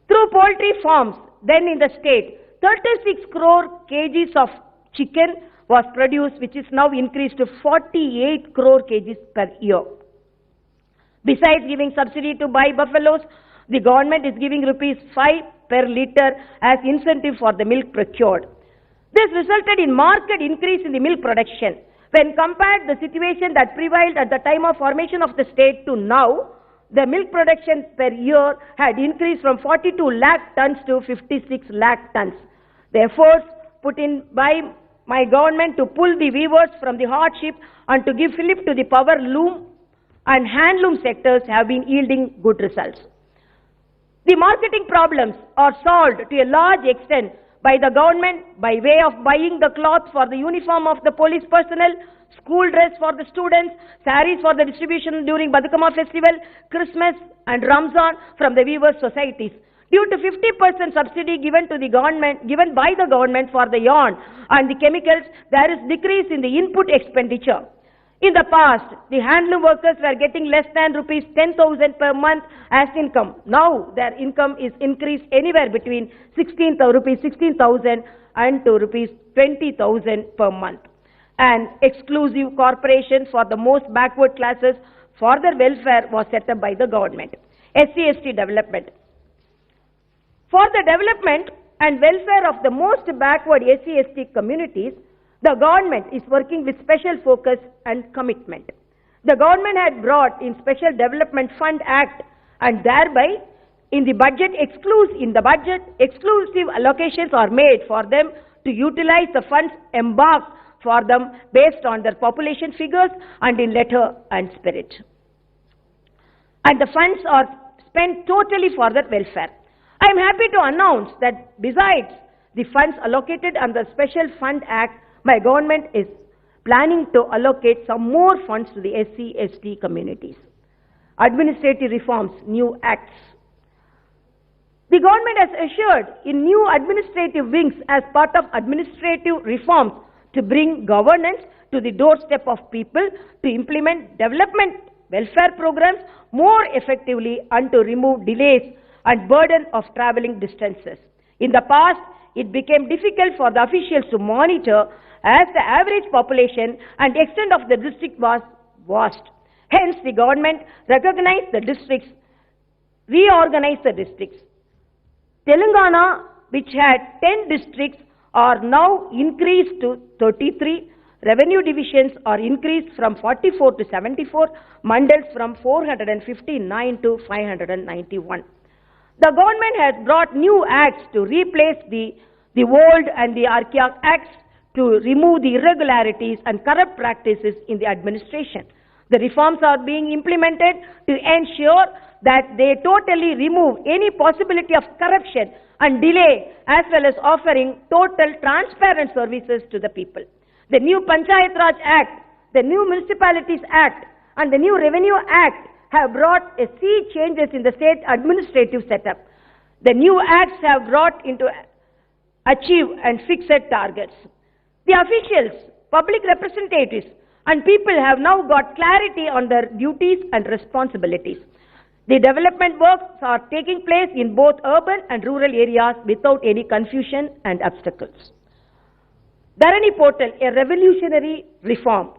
Through poultry farms, then in the state, 36 crore kgs of chicken was produced, which is now increased to 48 crore kgs per year. Besides giving subsidy to buy buffaloes, the government is giving rupees 5 per litre as incentive for the milk procured. This resulted in marked increase in the milk production. When compared the situation that prevailed at the time of formation of the state to now, the milk production per year had increased from 42 lakh tons to 56 lakh tons. The efforts put in by my government to pull the weavers from the hardship and to give fillip to the power loom and handloom sectors have been yielding good results. The marketing problems are solved to a large extent by the government by way of buying the cloth for the uniform of the police personnel, school dress for the students, saris for the distribution during Badukama festival, Christmas and Ramzan from the weavers' societies. Due to 50% subsidy given by the government for the yarn and the chemicals, there is decrease in the input expenditure. In the past, the handloom workers were getting less than rupees 10,000 per month as income. Now, their income is increased anywhere between rupees 16,000 and to rupees 20,000 per month. An exclusive corporation for the most backward classes for their welfare was set up by the government. SC/ST development. For the development and welfare of the most backward SC/ST communities, the government is working with special focus and commitment. The government had brought in Special Development Fund Act and thereby in the budget exclusive allocations are made for them to utilize the funds embarked for them based on their population figures and in letter and spirit. And the funds are spent totally for their welfare. I am happy to announce that besides the funds allocated under the Special Fund Act, my government is planning to allocate some more funds to the SC/ST communities. Administrative reforms, new acts. The government has assured in new administrative wings as part of administrative reforms to bring governance to the doorstep of people, to implement development welfare programs more effectively and to remove delays and burden of traveling distances. In the past, it became difficult for the officials to monitor as the average population and extent of the district was vast. Hence, the government recognized the districts, reorganized the districts. Telangana, which had 10 districts, are now increased to 33. Revenue divisions are increased from 44 to 74, mandals from 459 to 591. The government has brought new acts to replace the old and the archaic acts to remove the irregularities and corrupt practices in the administration. The reforms are being implemented to ensure that they totally remove any possibility of corruption and delay, as well as offering total transparent services to the people. The new Panchayat Raj Act, the new Municipalities Act, and the new Revenue Act have brought a sea changes in the state administrative setup. The new acts have brought into achieve and fixed targets. The officials, public representatives, and people have now got clarity on their duties and responsibilities. The development works are taking place in both urban and rural areas without any confusion and obstacles. Dharani Portal, a revolutionary reform.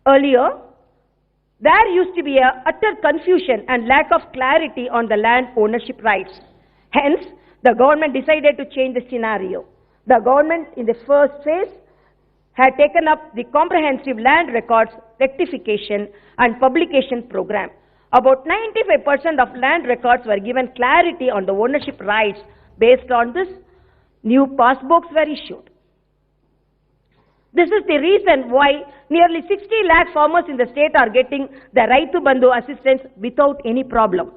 Earlier, there used to be a utter confusion and lack of clarity on the land ownership rights. Hence, the government decided to change the scenario. The government in the first phase had taken up the comprehensive land records rectification and publication program. About 95% of land records were given clarity on the ownership rights. Based on this, new passbooks were issued. This is the reason why nearly 60 lakh farmers in the state are getting the Raitu Bandhu assistance without any problem.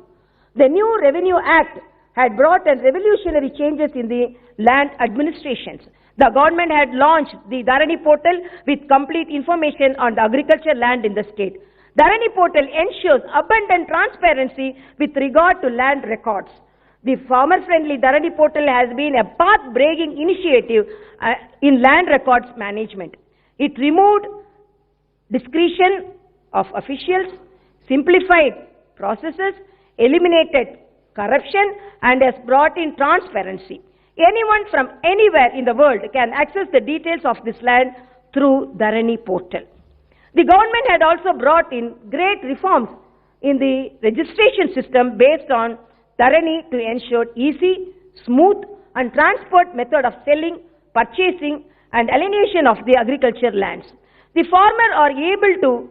The new Revenue Act had brought in revolutionary changes in the land administrations. The government had launched the Dharani Portal with complete information on the agriculture land in the state. Dharani Portal ensures abundant transparency with regard to land records. The farmer-friendly Dharani Portal has been a path-breaking initiative in land records management. It removed discretion of officials, simplified processes, eliminated corruption, and has brought in transparency. Anyone from anywhere in the world can access the details of this land through Dharani Portal. The government had also brought in great reforms in the registration system based on Dharani to ensure easy, smooth, and transparent method of selling, purchasing, and alienation of the agriculture lands. The farmer are able to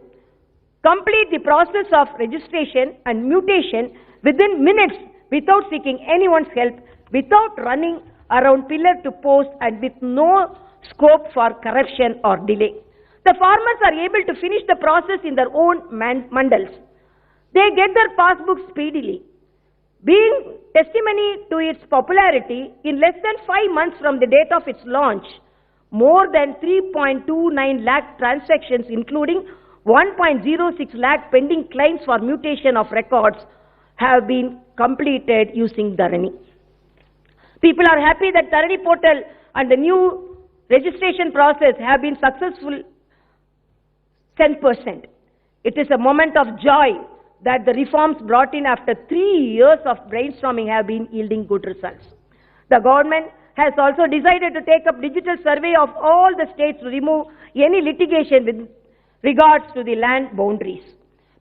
complete the process of registration and mutation within minutes without seeking anyone's help, without running around pillar to post, and with no scope for corruption or delay. The farmers are able to finish the process in their own mandals. They get their passbooks speedily. Being testimony to its popularity, in less than 5 months from the date of its launch, more than 3.29 lakh transactions, including 1.06 lakh pending claims for mutation of records, have been completed using Dharani. People are happy that Dharani Portal and the new registration process have been successful 10%. It is a moment of joy that the reforms brought in after 3 years of brainstorming have been yielding good results. The government has also decided to take up digital survey of all the states to remove any litigation with regards to the land boundaries.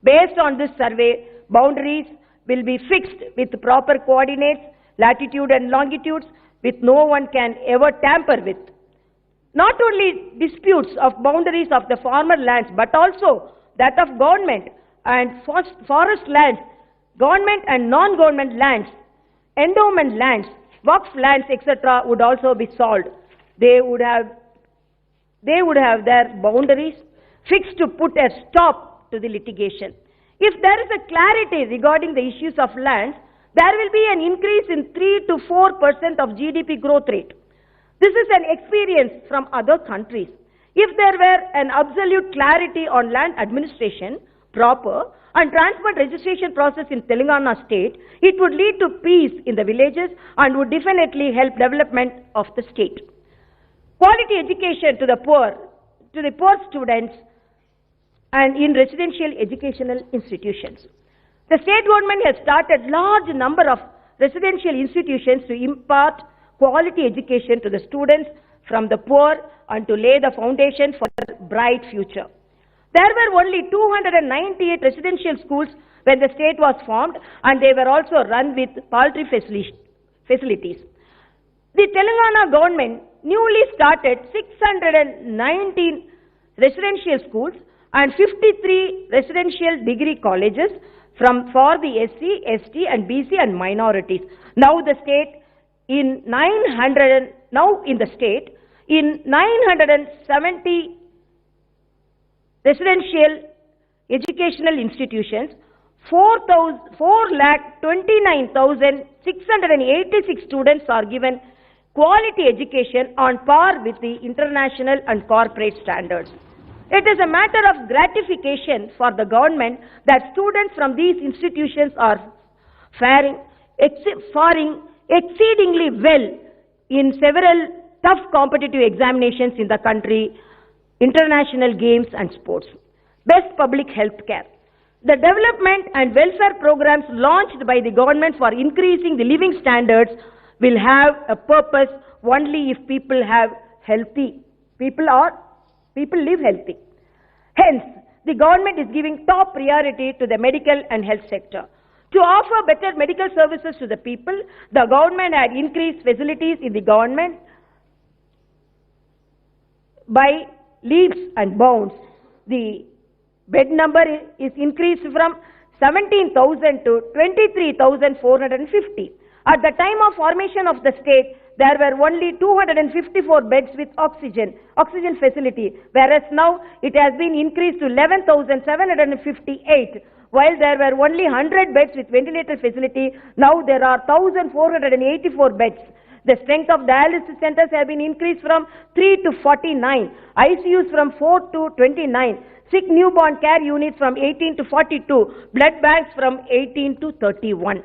Based on this survey, boundaries will be fixed with proper coordinates, latitude and longitudes, which no one can ever tamper with. Not only disputes of boundaries of the farmer lands, but also that of government and forest lands, government and non-government lands, endowment lands, Waqf lands, etc. would also be solved. They would have their boundaries fixed to put a stop to the litigation. If there is a clarity regarding the issues of land, there will be an increase in 3 to 4% of GDP growth rate. This is an experience from other countries. If there were an absolute clarity on land administration, proper and transparent registration process in Telangana state, it would lead to peace in the villages and would definitely help development of the state. Quality education to the poor students and in residential educational institutions. The state government has started large number of residential institutions to impart quality education to the students from the poor and to lay the foundation for a bright future. There were only 298 residential schools when the state was formed, and they were also run with paltry facilities. The Telangana government newly started 619 residential schools and 53 residential degree colleges for the SC, ST and BC and minorities. Now in the state, in 970 residential educational institutions, 4,29,686 students are given quality education on par with the international and corporate standards. It is a matter of gratification for the government that students from these institutions are faring exceedingly well in several tough competitive examinations in the country, international games and sports. Best public health care. The development and welfare programs launched by the government for increasing the living standards will have a purpose only if people live healthy. Hence, the government is giving top priority to the medical and health sector. To offer better medical services to the people, the government had increased facilities in the government by leaps and bounds. The bed number is increased from 17,000 to 23,450. At the time of formation of the state, there were only 254 beds with oxygen facility, whereas now it has been increased to 11,758. While there were only 100 beds with ventilator facility, now there are 1,484 beds. The strength of dialysis centers have been increased from 3 to 49, ICUs from 4 to 29, sick newborn care units from 18 to 42, blood banks from 18 to 31.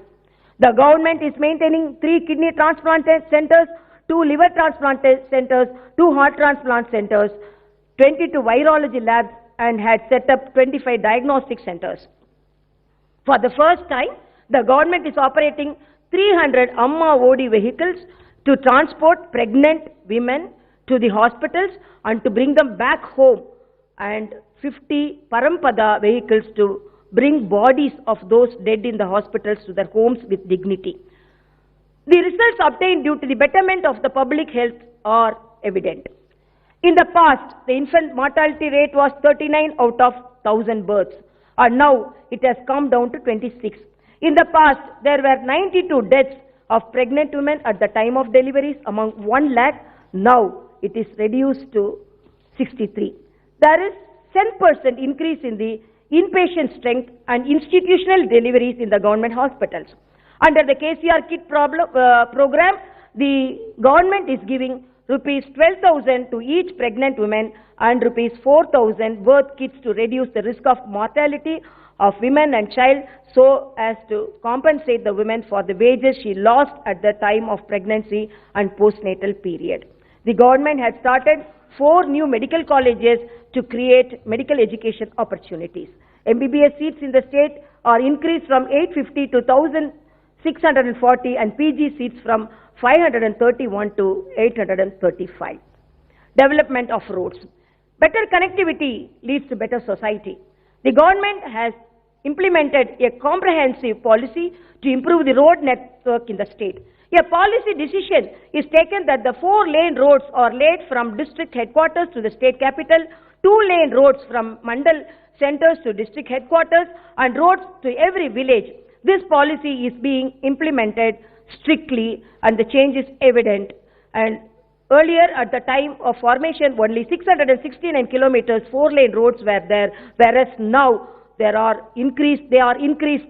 The government is maintaining 3 kidney transplant centers, 2 liver transplant centers, 2 heart transplant centers, 22 virology labs, and had set up 25 diagnostic centers. For the first time, the government is operating 300 Amma OD vehicles to transport pregnant women to the hospitals and to bring them back home, and 50 Parampada vehicles to bring bodies of those dead in the hospitals to their homes with dignity. The results obtained due to the betterment of the public health are evident. In the past, the infant mortality rate was 39 out of 1,000 births, and now it has come down to 26. In the past, there were 92 deaths of pregnant women at the time of deliveries among 1 lakh. Now it is reduced to 63. There is 10% increase in the inpatient strength and institutional deliveries in the government hospitals. Under the KCR kit program, the government is giving rupees 12,000 to each pregnant woman and rupees 4,000 birth kits to reduce the risk of mortality of women and child, so as to compensate the women for the wages she lost at the time of pregnancy and postnatal period. The government has started 4 new medical colleges to create medical education opportunities. MBBS seats in the state are increased from 850 to 1,640 and PG seats from 531 to 835. Development of roads. Better connectivity leads to better society. The government has implemented a comprehensive policy to improve the road network in the state. A policy decision is taken that the 4-lane roads are laid from district headquarters to the state capital, 2-lane roads from mandal centers to district headquarters, and roads to every village. This policy is being implemented strictly, and the change is evident. And earlier, at the time of formation, only 669 kilometers 4-lane roads were there, whereas now they are increased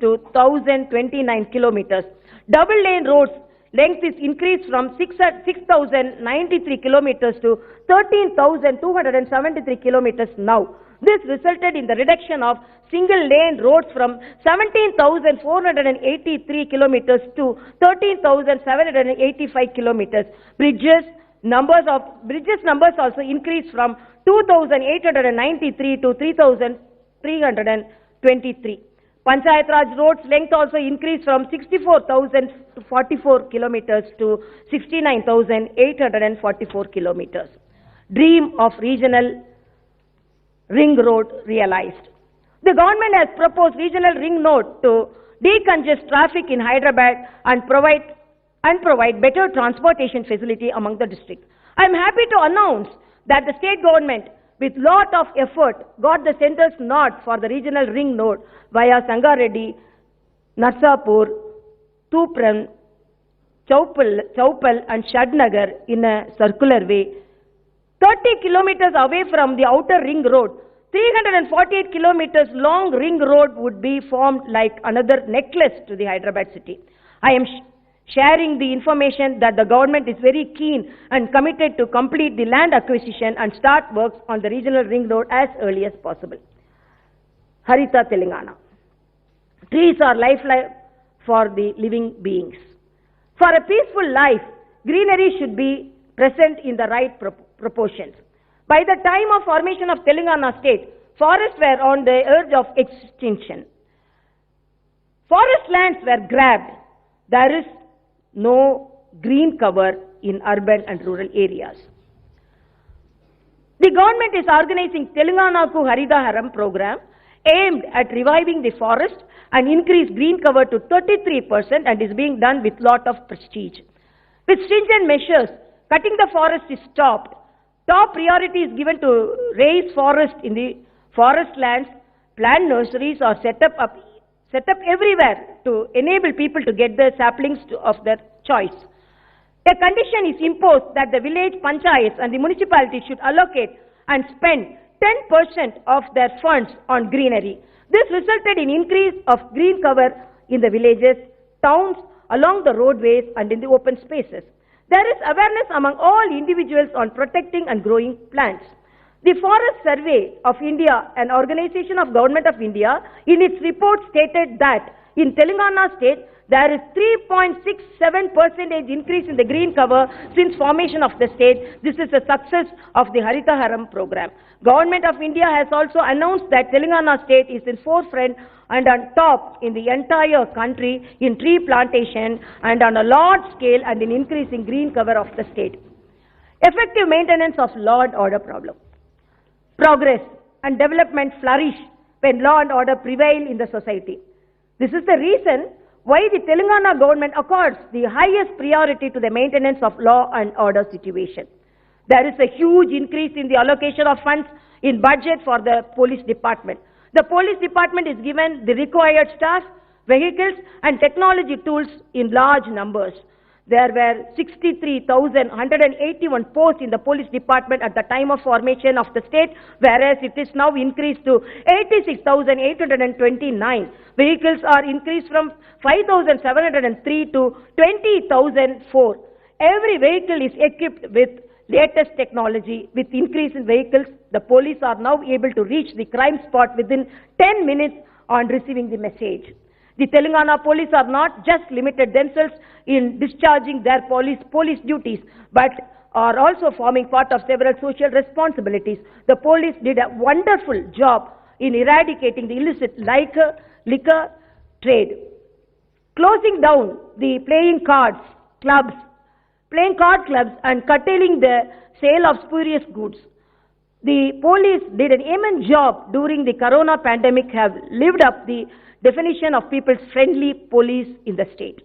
to 1,029 kilometers. Double-lane roads length is increased from 6,093 kilometers to 13,273 kilometers now. This resulted in the reduction of single-lane roads from 17,483 kilometers to 13,785 kilometers. Bridges numbers also increased from 2,893 to 3,323. Panchayat Raj roads length also increased from 64,044 kilometers to 69,844 kilometers. Dream of regional ring road realized. The government has proposed regional ring road to decongest traffic in Hyderabad and provide better transportation facility among the districts. I am happy to announce that the state government, with lot of effort, got the center's nod for the regional ring road via Sangareddy, Narsapur, Tupran, Chaupal and Shadnagar in a circular way. 30 kilometers away from the outer ring road, 348 kilometers long ring road would be formed like another necklace to the Hyderabad city. I am sharing the information that the government is very keen and committed to complete the land acquisition and start works on the regional ring road as early as possible. Harita Telangana. Trees are lifeline for the living beings. For a peaceful life, greenery should be present in the right proportions. By the time of formation of Telangana state, forests were on the edge of extinction. Forest lands were grabbed. There is no green cover in urban and rural areas. The government is organizing Telanganaku Haridaharam program aimed at reviving the forest and increase green cover to 33% and is being done with lot of prestige. With stringent measures, cutting the forest is stopped. Top priority is given to raise forest in the forest lands. Plant nurseries are set up everywhere to enable people to get the saplings of their choice. A condition is imposed that the village panchayats and the municipality should allocate and spend 10% of their funds on greenery. This resulted in increase of green cover in the villages, towns, along the roadways and in the open spaces. There is awareness among all individuals on protecting and growing plants. The Forest Survey of India, an organization of Government of India, in its report stated that in Telangana state, there is 3.67% increase in the green cover since formation of the state. This is a success of the Haritaharam program. Government of India has also announced that Telangana state is in forefront and on top in the entire country in tree plantation and on a large scale and in increasing green cover of the state. Effective maintenance of law and order problem. Progress and development flourish when law and order prevail in the society. This is the reason why the Telangana government accords the highest priority to the maintenance of law and order situation. There is a huge increase in the allocation of funds in budget for the police department. The police department is given the required staff, vehicles and technology tools in large numbers. There were 63,181 posts in the police department at the time of formation of the state, whereas it is now increased to 86,829. Vehicles are increased from 5,703 to 20,004. Every vehicle is equipped with latest technology. With increase in vehicles, the police are now able to reach the crime spot within 10 minutes on receiving the message. The Telangana police are not just limited themselves in discharging their police duties, but are also forming part of several social responsibilities. The police did a wonderful job in eradicating the illicit liquor trade, closing down the playing card clubs and curtailing the sale of spurious goods. The police did an immense job during the corona pandemic, have lived up the definition of people's friendly police in the state.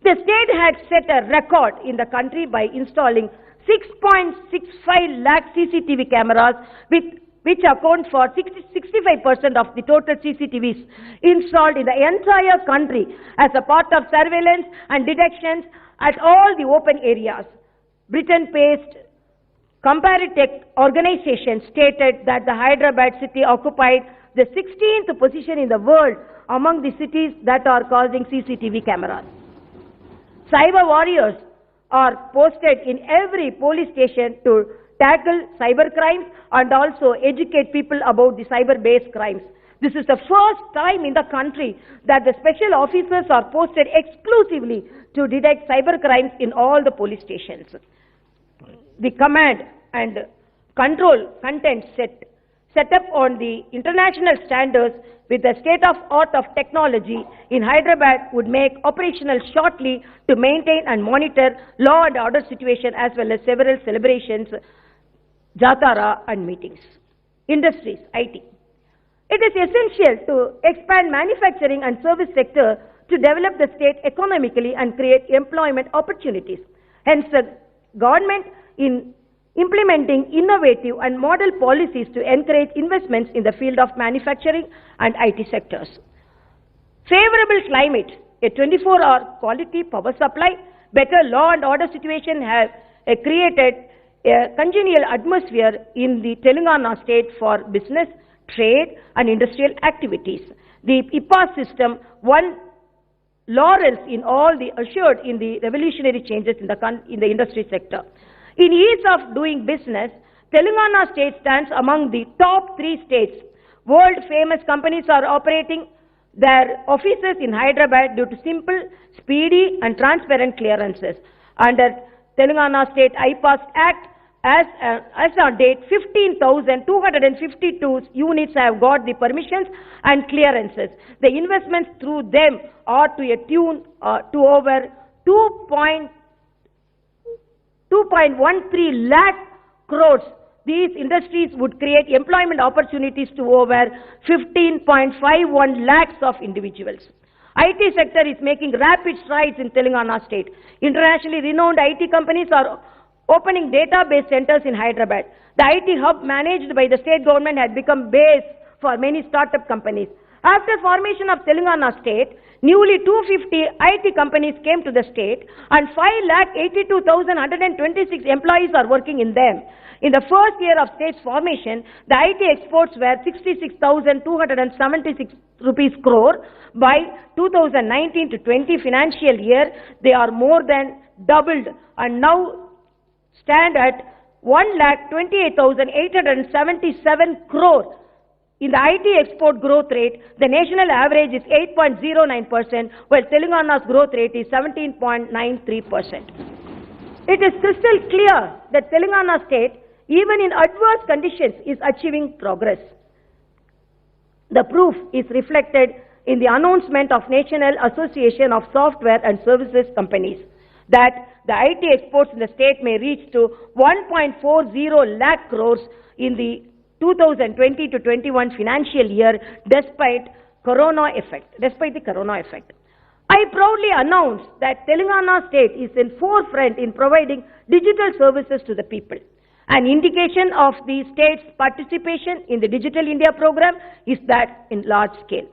The state had set a record in the country by installing 6.65 lakh CCTV cameras, which account for 65% of the total CCTVs installed in the entire country as a part of surveillance and detections at all the open areas. Britain-based Comparitech organization stated that the Hyderabad city occupied the 16th position in the world among the cities that are causing CCTV cameras. Cyber warriors are posted in every police station to tackle cyber crimes and also educate people about the cyber-based crimes. This is the first time in the country that the special officers are posted exclusively to detect cyber crimes in all the police stations. The command and control content set up on the international standards with the state-of-art of technology in Hyderabad would make operational shortly to maintain and monitor law and order situation as well as several celebrations, Jatara and meetings. Industries, IT. It is essential to expand manufacturing and service sector to develop the state economically and create employment opportunities. Hence, the government in implementing innovative and model policies to encourage investments in the field of manufacturing and IT sectors. Favorable climate, a 24-hour quality power supply, better law and order situation have created a congenial atmosphere in the Telangana state for business, trade and industrial activities. The IPAS system won laurels in all the assured in the revolutionary changes in the industry sector. In ease of doing business, Telangana state stands among the top 3 states. World-famous companies are operating their offices in Hyderabad due to simple, speedy and transparent clearances. Under Telangana State IPAS Act, As on date, 15,252 units have got the permissions and clearances. The investments through them are to a tune to over 2.13 lakh crores. These industries would create employment opportunities to over 15.51 lakhs of individuals. IT sector is making rapid strides in Telangana state. Internationally renowned IT companies are opening database centers in Hyderabad. The IT hub managed by the state government had become base for many startup companies. After formation of Telangana state, newly 250 IT companies came to the state and 5,82,126 employees are working in them. In the first year of state's formation, the IT exports were 66,276 rupees crore. By 2019 to 20 financial year, they are more than doubled and now stand at 1,28,877 crore. In the IT export growth rate, the national average is 8.09%, while Telangana's growth rate is 17.93%. It is crystal clear that Telangana state, even in adverse conditions, is achieving progress. The proof is reflected in the announcement of National Association of Software and Services Companies that the IT exports in the state may reach to 1.40 lakh crores in the 2020 to 21 financial year despite the corona effect. I proudly announce that Telangana state is in forefront in providing digital services to the people. An indication of the state's participation in the Digital India program is that in large scale.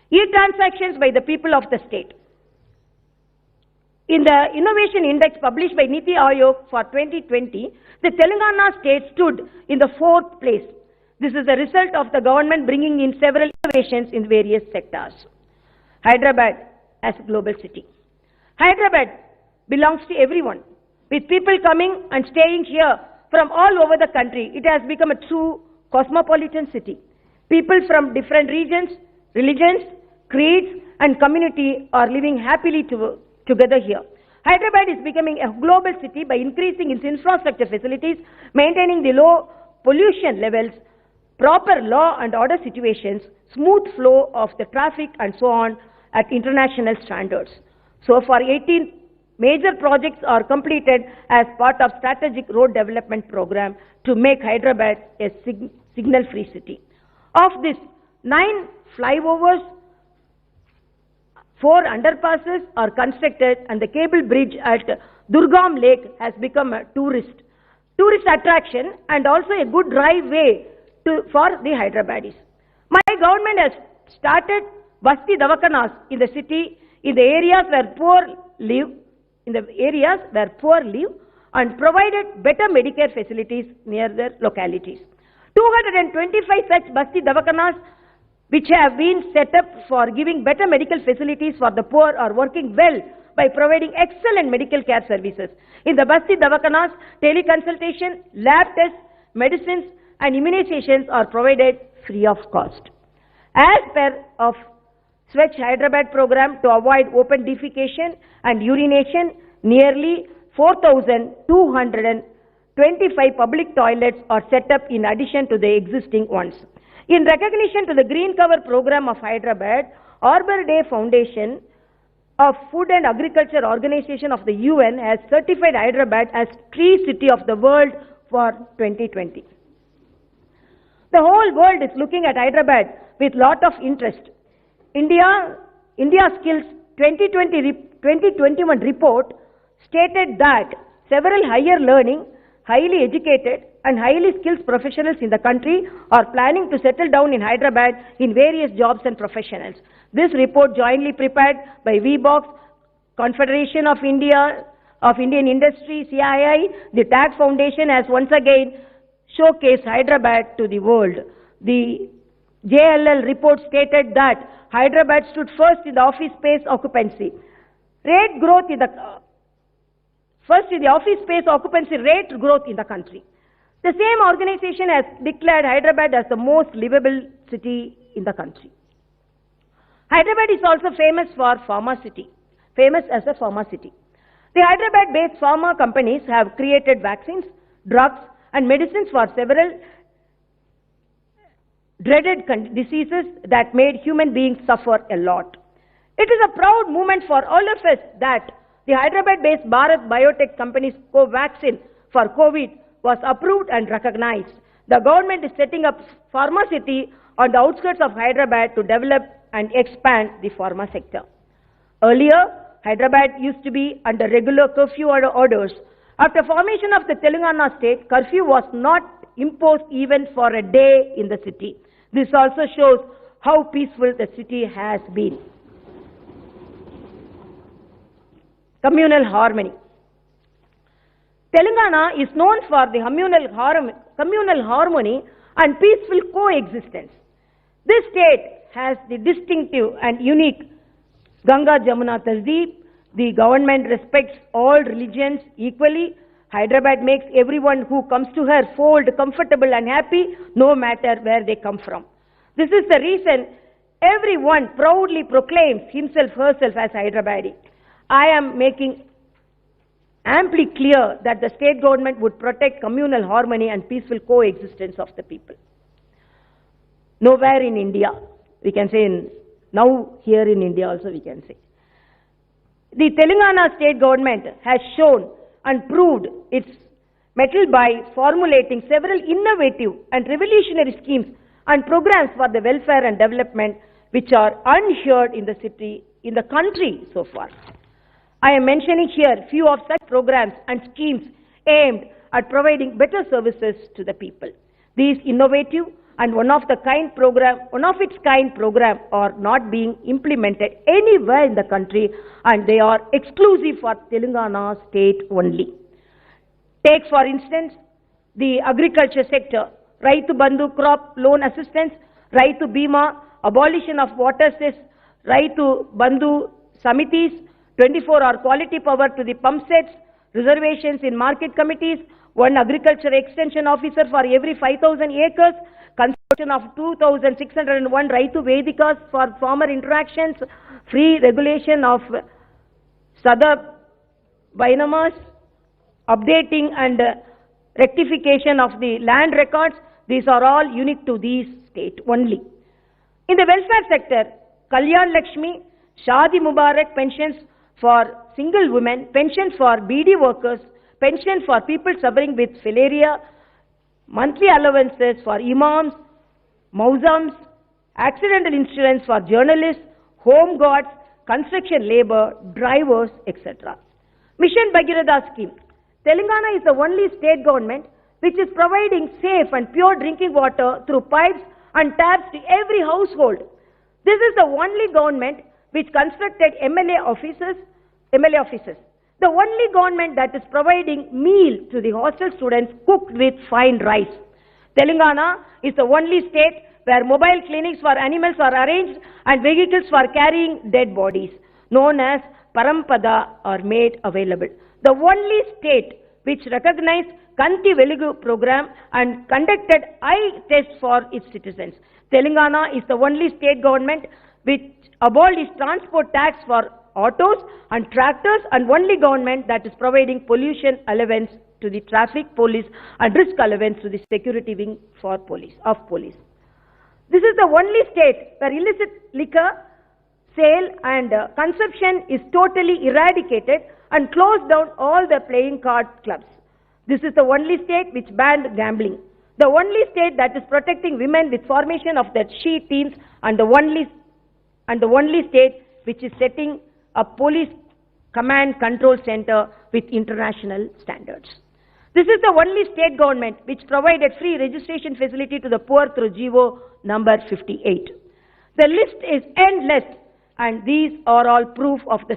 E-transactions by the people of the state. In the Innovation Index published by Niti Aayog for 2020, the Telangana state stood in the 4th place. This is the result of the government bringing in several innovations in various sectors. Hyderabad as a global city. Hyderabad belongs to everyone. With people coming and staying here from all over the country, it has become a true cosmopolitan city. People from different regions, religions, creeds and community are living happily together here. Hyderabad is becoming a global city by increasing its infrastructure facilities, maintaining the low pollution levels, proper law and order situations, smooth flow of the traffic and so on at international standards. So far, 18 major projects are completed as part of strategic road development program to make Hyderabad a signal-free city. Of this, 9 flyovers, 4 underpasses are constructed and the cable bridge at Durgam Lake has become a tourist attraction and also a good driveway for the Hyderabadis. My government has started Basti Davakanas in the city, in the areas where poor live, and provided better Medicare facilities near their localities. 225 such Basti Davakanas which have been set up for giving better medical facilities for the poor are working well by providing excellent medical care services. In the Basti Davakanas, teleconsultation, lab tests, medicines and immunizations are provided free of cost. As per of Swachh Hyderabad program to avoid open defecation and urination, nearly 4,225 public toilets are set up in addition to the existing ones. In recognition to the Green Cover program of Hyderabad, Arbor Day Foundation of Food and Agriculture Organization of the UN has certified Hyderabad as Tree City of the World for 2020. The whole world is looking at Hyderabad with lot of interest. India Skills 2021 report stated that several higher learning, highly educated and highly skilled professionals in the country are planning to settle down in Hyderabad in various jobs and professionals. This report, jointly prepared by VBox, Confederation of Indian Industry, CII, the TAG Foundation has once again showcased Hyderabad to the world. The JLL report stated that Hyderabad stood first in the office space occupancy. First in the office space occupancy rate growth in the country. The same organization has declared Hyderabad as the most livable city in the country. Hyderabad is also famous as a pharma city. The Hyderabad-based pharma companies have created vaccines, drugs and medicines for several dreaded diseases that made human beings suffer a lot. It is a proud moment for all of us that the Hyderabad-based Bharat Biotech company's Covaxin for COVID was approved and recognized. The government is setting up Pharma City on the outskirts of Hyderabad to develop and expand the pharma sector. Earlier, Hyderabad used to be under regular curfew orders. After formation of the Telangana state, curfew was not imposed even for a day in the city. This also shows how peaceful the city has been. Communal harmony. Telangana is known for the communal harmony and peaceful coexistence. This state has the distinctive and unique Ganga Jamuna Tasdeep. The government respects all religions equally. Hyderabad makes everyone who comes to her fold comfortable and happy, no matter where they come from. This is the reason everyone proudly proclaims himself, herself as Hyderabadi. I am making amply clear that the state government would protect communal harmony and peaceful coexistence of the people. Nowhere in India, we can say now here in India also we can say. The Telangana state government has shown and proved its mettle by formulating several innovative and revolutionary schemes and programs for the welfare and development which are unheard in the country so far. I am mentioning here few of such programs and schemes aimed at providing better services to the people. These innovative and one of its kind program are not being implemented anywhere in the country, and they are exclusive for Telangana state only. Take for instance the agriculture sector, Raitu Bandhu crop loan assistance, Raitu Bima, abolition of water cess, Raitu Bandhu Samitis, 24-hour quality power to the pump sets, reservations in market committees, one agriculture extension officer for every 5,000 acres, construction of 2,601 Raitu Vedikas for farmer interactions, free regulation of Sada Binamas, updating and rectification of the land records. These are all unique to these state only. In the welfare sector, Kalyan Lakshmi, Shadi Mubarak pensions for single women, pensions for BD workers, pension for people suffering with filaria, monthly allowances for imams, mausams, accidental insurance for journalists, home guards, construction labor, drivers, etc. Mission Bhagirath scheme. Telangana is the only state government which is providing safe and pure drinking water through pipes and taps to every household. This is the only government which constructed MLA offices. The only government that is providing meal to the hostel students cooked with fine rice. Telangana is the only state where mobile clinics for animals are arranged and vehicles for carrying dead bodies, known as Parampada, are made available. The only state which recognized Kanti Velugu program and conducted eye tests for its citizens. Telangana is the only state government which abolished transport tax for autos and tractors, and only government that is providing pollution allowance to the traffic police and risk allowance to the security wing for police. This is the only state where illicit liquor sale and consumption is totally eradicated and closed down all the playing card clubs. This is the only state which banned gambling. The only state that is protecting women with formation of their she teams, and the only state which is setting a police command control center with international standards. This is the only state government which provided free registration facility to the poor through GO number 58. The list is endless, and these are all proof of the